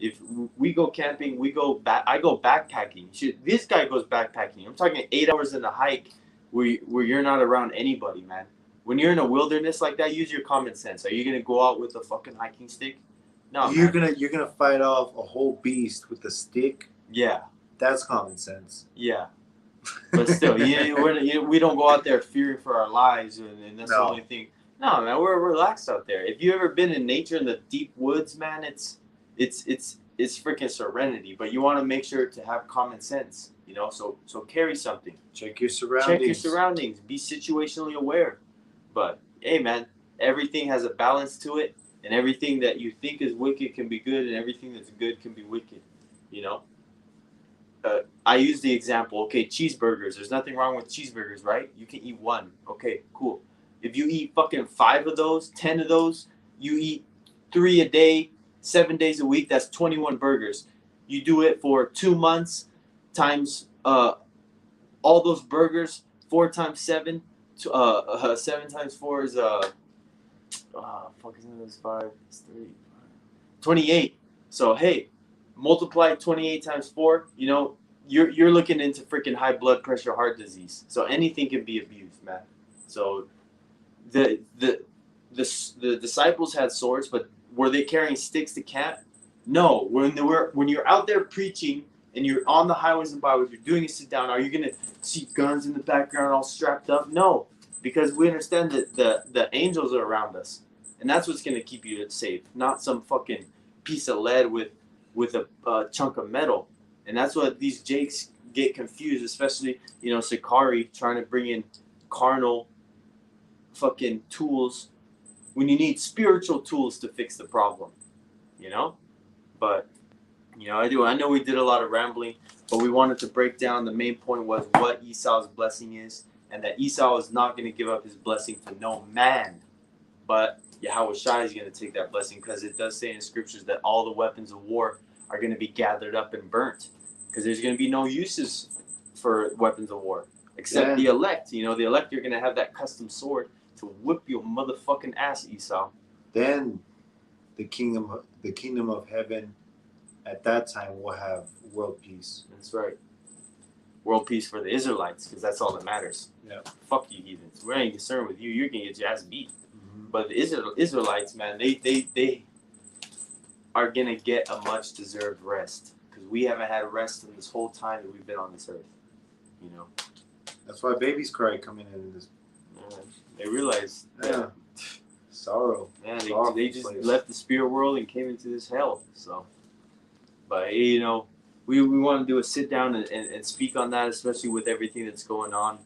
If we go camping, I go backpacking. This guy goes backpacking. I'm talking 8 hours in a hike where you're not around anybody, man. When you're in a wilderness like that, use your common sense. Are you gonna go out with a fucking hiking stick? No, you're gonna fight off a whole beast with a stick. Yeah, that's common sense. Yeah, but still, we don't go out there fearing for our lives, and that's the only thing. No, man, we're relaxed out there. If you ever been in nature in the deep woods, man, it's freaking serenity. But you want to make sure to have common sense, So carry something. Check your surroundings. Be situationally aware. But hey, man, everything has a balance to it, and everything that you think is wicked can be good, and everything that's good can be wicked. I use the example. Okay, cheeseburgers. There's nothing wrong with cheeseburgers, right? You can eat one. Okay, cool. If you eat fucking 5 of those, 10 of those, you eat 3 a day, 7 days a week. That's 21 burgers. You do it for 2 months times all those burgers. 4 times 7. 7 times 4 is fuck, isn't this 5? It's 3. 28. So hey, multiply 28 times 4. You're looking into freaking high blood pressure, heart disease. So anything can be abused, man. So the disciples had swords, but were they carrying sticks to camp? No. When you're out there preaching and you're on the highways and byways, you're doing a sit down, are you gonna see guns in the background all strapped up? No, because we understand that the angels are around us, and that's what's gonna keep you safe, not some fucking piece of lead with a chunk of metal. And that's what these jakes get confused, especially Sakari trying to bring in carnal fucking tools when you need spiritual tools to fix the problem, But I know we did a lot of rambling, but we wanted to break down. The main point was what Esau's blessing is, and that Esau is not going to give up his blessing to no man, but YAHAWASHI is going to take that blessing, because it does say in scriptures that all the weapons of war are going to be gathered up and burnt, because there's going to be no uses for weapons of war except the elect. The elect are going to have that custom sword to whip your motherfucking ass, Esau. Then the kingdom of heaven at that time will have world peace. That's right. World peace for the Israelites, because that's all that matters. Yeah. Fuck you, heathens. We ain't concerned with you. You're going to get your ass beat. Mm-hmm. But the Israelites, man, they are going to get a much-deserved rest, because we haven't had rest in this whole time that we've been on this earth. That's why babies cry coming in this. They realize sorrow. Yeah, they just left the spirit world and came into this hell. So, but we we want to do a sit down and speak on that, especially with everything that's going on.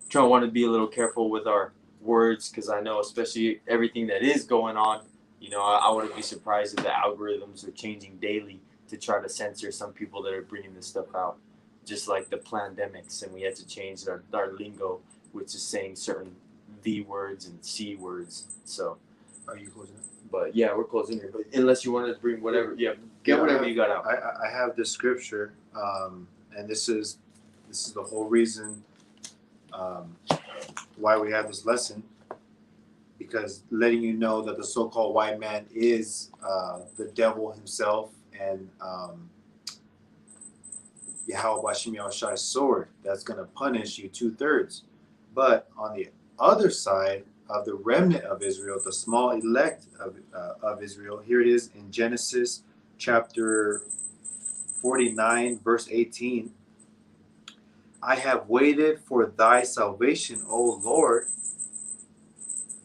Try want to be a little careful with our words because I know, especially everything that is going on, I wouldn't be surprised if the algorithms are changing daily to try to censor some people that are bringing this stuff out, just like the pandemics, and we had to change our lingo, which is saying certain V words and C words. So, Are you closing it? but yeah, we're closing here. But unless you want to bring whatever, get whatever you got out. I have the scripture, and this is the whole reason why we have this lesson, because letting you know that the so-called white man is the devil himself, and YAHAWAH Bahasham YAHAWASHI's sword that's going to punish you 2/3. But on the other side of the remnant of Israel, the small elect of Israel, here it is in Genesis chapter 49, verse 18. I have waited for thy salvation, O Lord.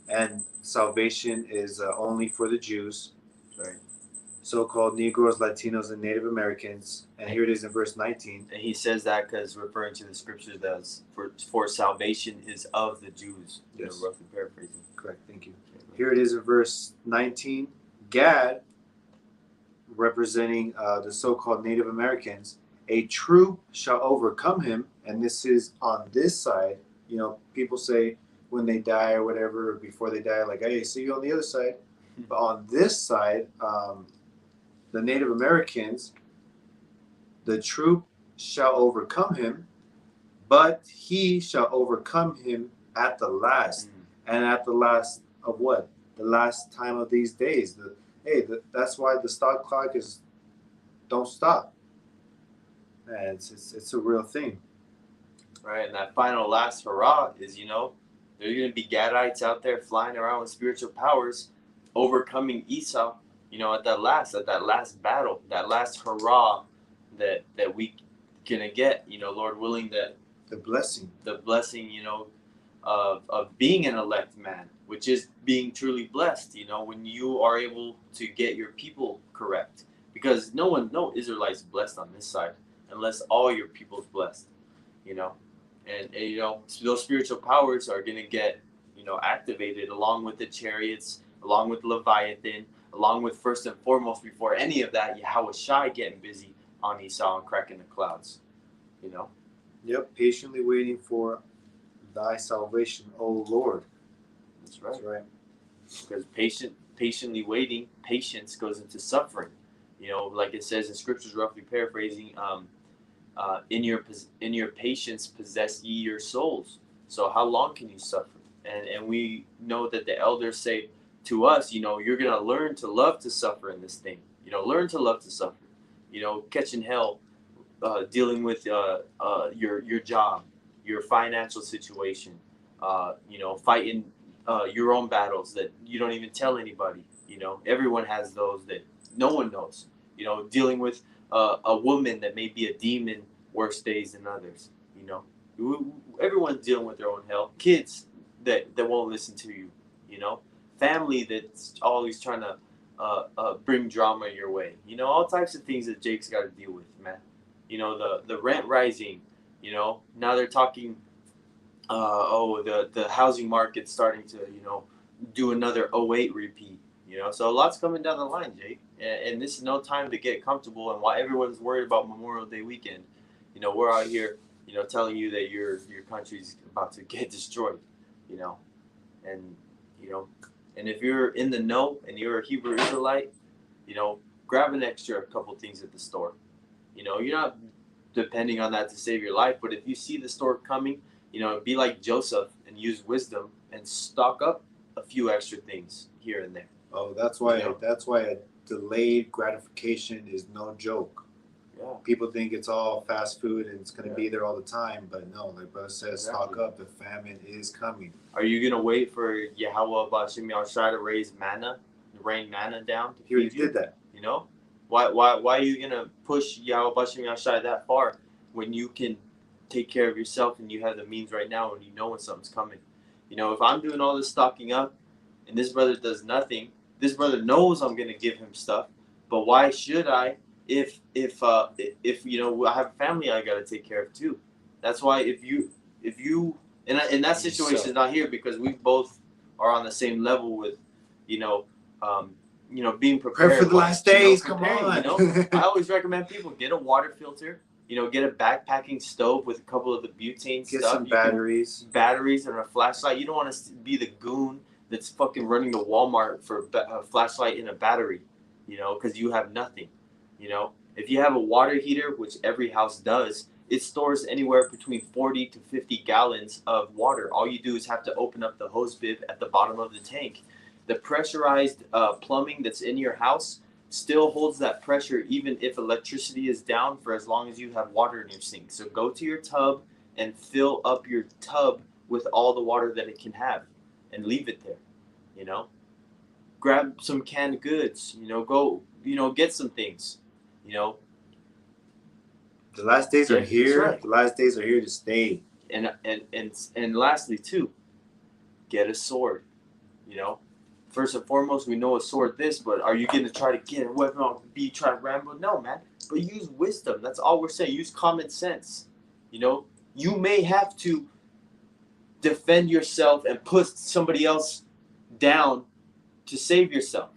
And salvation is only for the Jews, Right. So-called Negroes, Latinos, and Native Americans. And here it is in verse 19. And he says that because referring to the scripture that for salvation is of the Jews. Yes. Roughly paraphrasing. Correct, thank you. Here it is in verse 19. Gad, representing the so-called Native Americans, a troop shall overcome him. And this is on this side. People say when they die or whatever, or before they die, like, hey, see you on the other side. But on this side, the Native Americans, the troop shall overcome him, but he shall overcome him at the last. And at the last of what? The last time of these days. That's why the stock clock is don't stop. Man, it's a real thing. Right, and that final last hurrah is, there are going to be Gadites out there flying around with spiritual powers, overcoming Esau, at that last battle, that last hurrah that we gonna get, Lord willing, that the blessing, of being an elect man, which is being truly blessed, when you are able to get your people correct, because no Israelites blessed on this side unless all your people's blessed, and those spiritual powers are gonna get activated along with the chariots, along with Leviathan, along with, first and foremost, before any of that, Yahawashi getting busy on Esau and cracking the clouds. Yep, patiently waiting for thy salvation, O Lord. That's right. That's right. Because patiently waiting, patience goes into suffering. Like it says in scriptures, roughly paraphrasing, in your patience possess ye your souls. So how long can you suffer? And we know that the elders say to us, you're gonna learn to love to suffer in this thing. Learn to love to suffer. Catching hell, dealing with your job, your financial situation, fighting your own battles that you don't even tell anybody. Everyone has those that no one knows. Dealing with a woman that may be a demon worse days than others. Everyone's dealing with their own hell. Kids that won't listen to you. Family that's always trying to bring drama your way. All types of things that Jake's got to deal with, man. The rent rising. Now they're talking. The housing market's starting to do another '08 repeat. So a lot's coming down the line, Jake. And this is no time to get comfortable. And while everyone's worried about Memorial Day weekend, we're out here, telling you that your country's about to get destroyed. And if you're in the know and you're a Hebrew Israelite, grab an extra couple things at the store. You're not depending on that to save your life, but if you see the store coming, be like Joseph and use wisdom and stock up a few extra things here and there. Oh, that's why a delayed gratification is no joke. Yeah. People think it's all fast food and it's going to be there all the time, but no, like brother says, Exactly. stock up. The famine is coming. Are you gonna wait for YAHAWAH Bahasham YAHAWASHI to rain manna down? He already did that. Why are you gonna push YAHAWAH Bahasham YAHAWASHI that far when you can take care of yourself and you have the means right now and you know when something's coming? If I'm doing all this stocking up and this brother does nothing, this brother knows I'm gonna give him stuff, but why should I if you know I have a family I gotta take care of too. That's why if you and that situation is not here because we both are on the same level with, you know, um, being prepared. Prepare for the last days. Come on. You know, I always recommend people get a water filter. You know, get a backpacking stove with a couple of the butane Get stuff. some batteries. Batteries and a flashlight. You don't want to be the goon that's fucking running to Walmart for a flashlight and a battery. You know, because you have nothing. You know, if you have a water heater, which every house does, it stores anywhere between 40 to 50 gallons of water. All you do is have to open up the hose bib at the bottom of the tank. The pressurized plumbing that's in your house still holds that pressure even if electricity is down for as long as you have water in your sink. So go to your tub and fill up your tub with all the water that it can have and leave it there, you know? Grab some canned goods, you know, go, you know, get some things, you know. The last days are here. Right. The last days are here to stay. And lastly too, get a sword, you know. First and foremost, we know a sword this, but are you going to try to get a weapon on be try to ramble? No, man. But use wisdom. That's all we're saying. Use common sense. You know, you may have to defend yourself and put somebody else down to save yourself.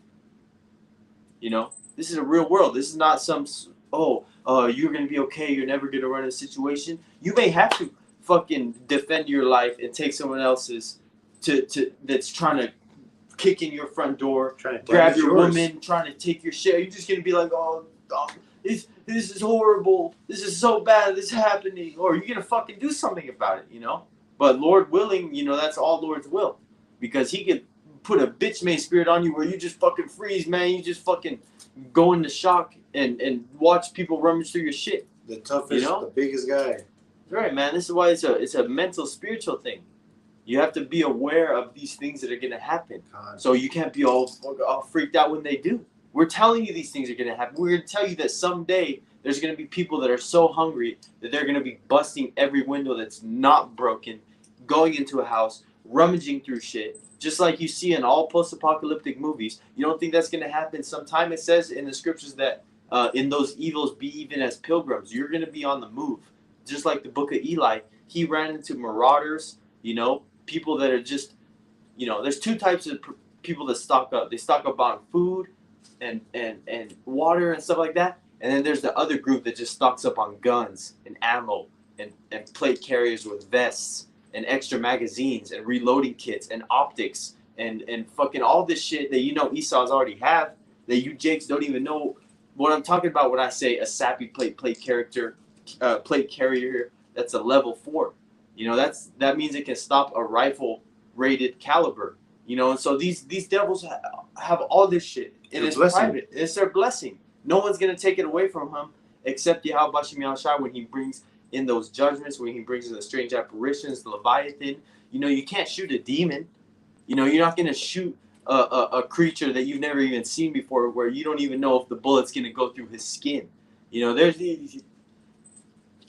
You know, this is a real world. This is not some you're going to be okay. You're never going to run a situation. You may have to fucking defend your life and take someone else's to that's trying to kick in your front door, trying to grab your woman, trying to take your shit. You're just gonna be like, this is horrible. This is so bad. This is happening. Or you're gonna fucking do something about it, you know. But Lord willing, you know that's all Lord's will, because He could put a bitch made spirit on you where you just fucking freeze, man. You just fucking go into shock and watch people rummage through your shit. The toughest, you know? The biggest guy. Right, man. This is why it's a mental, spiritual thing. You have to be aware of these things that are going to happen. So you can't be all freaked out when they do. We're telling you these things are going to happen. We're going to tell you that someday there's going to be people that are so hungry that they're going to be busting every window that's not broken, going into a house, rummaging through shit, just like you see in all post-apocalyptic movies. You don't think that's going to happen sometime? It says in the scriptures that in those evils be even as pilgrims. You're going to be on the move. Just like the book of Eli, he ran into marauders, you know, people that are just, you know, there's two types of people that stock up. They stock up on food and water and stuff like that. And then there's the other group that just stocks up on guns and ammo and plate carriers with vests and extra magazines and reloading kits and optics and fucking all this shit that you know Esau's already have that you Jakes don't even know what I'm talking about when I say a sappy plate carrier that's a level 4. You know, that means it can stop a rifle rated caliber. You know, and so these devils have all this shit. And it's private. It's their blessing. No one's going to take it away from him except YAHAWAH Bahasham YAHAWASHI when he brings in those judgments, when he brings in the strange apparitions, the Leviathan. You know, you can't shoot a demon. You know, you're not going to shoot a creature that you've never even seen before where you don't even know if the bullet's going to go through his skin. You know, there's these,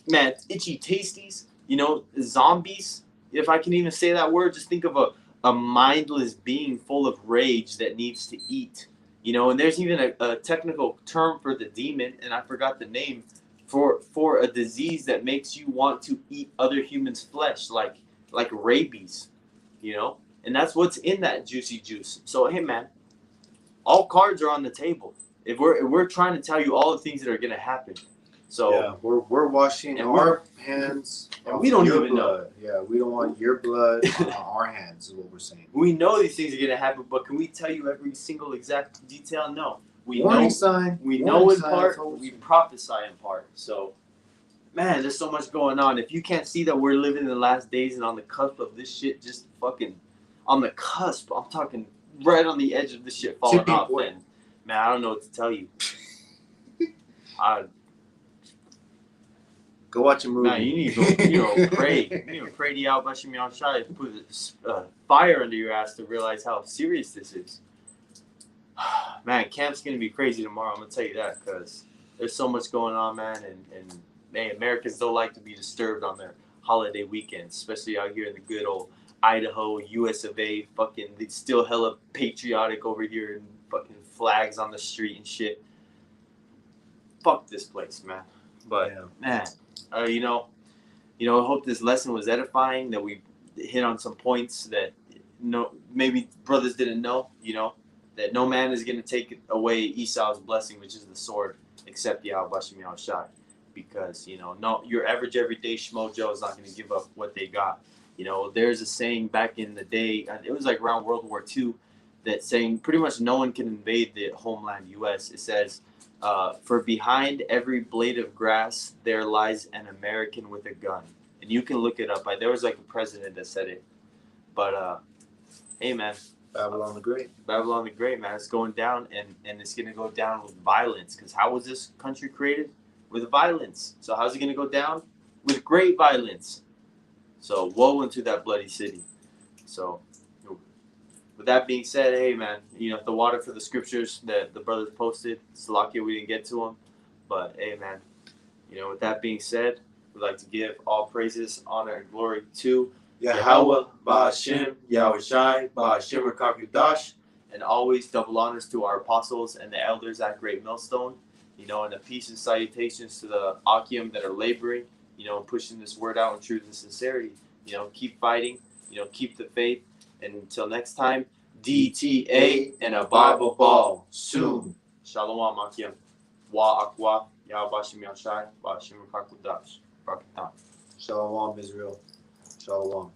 man, itchy tasties. You know, zombies, if I can even say that word. Just think of a mindless being full of rage that needs to eat. You know, and there's even a technical term for the demon, and I forgot the name, for a disease that makes you want to eat other humans' flesh, like rabies, you know? And that's what's in that juicy juice. So, hey, man, all cards are on the table. If we're trying to tell you all the things that are going to happen. So yeah, we're washing our hands. And we don't even know. Yeah, we don't want your blood on our hands. Is what we're saying. We know these things are gonna happen, but can we tell you every single exact detail? No. We Warning sign. We know in part. We prophesy in part. So, man, there's so much going on. If you can't see that we're living in the last days and on the cusp of this shit, just fucking on the cusp. I'm talking right on the edge of this shit falling off. And man, I don't know what to tell you. Go watch a movie. Nah, you need to go, pray. You need to pray to YAHAWAH Bahasham YAHAWASHI and put fire under your ass to realize how serious this is. Man, camp's going to be crazy tomorrow. I'm going to tell you that because there's so much going on, man. And man, Americans don't like to be disturbed on their holiday weekends, especially out here in the good old Idaho, US of A. Fucking, it's still hella patriotic over here and fucking flags on the street and shit. fuck this place, man. But man, I hope this lesson was edifying. That we hit on some points that maybe brothers didn't know. That no man is going to take away Esau's blessing, which is the sword, except YAHAWAH Bahasham YAHAWASHI. Because no, your average everyday Schmo Joe is not going to give up what they got. There's a saying back in the day, it was like around World War II, that saying pretty much no one can invade the homeland U.S. It says, for behind every blade of grass, there lies an American with a gun. And you can look it up. There was like a president that said it. But, hey, man. Babylon the Great. Babylon the Great, man. It's going down, and it's going to go down with violence. Because how was this country created? With violence. So how's it going to go down? With great violence. So woe unto that bloody city. So with that being said, hey, man, the water for the scriptures that the brothers posted, Salakia, we didn't get to them. But, hey, man, with that being said, we'd like to give all praises, honor, and glory to YAHAWAH Bahasham YAHAWASHI Bahasham Rakakudash, and always double honors to our apostles and the elders at Great Millstone, and a peace and salutations to the Akim that are laboring, pushing this word out in truth and sincerity. Keep fighting, keep the faith, and until next time, DTA and a Bible ball soon. Shalom, Akim. YAHAWAH Bahasham YAHAWASHI Bahasham Rakakudash. Shalom, Israel. Shalom.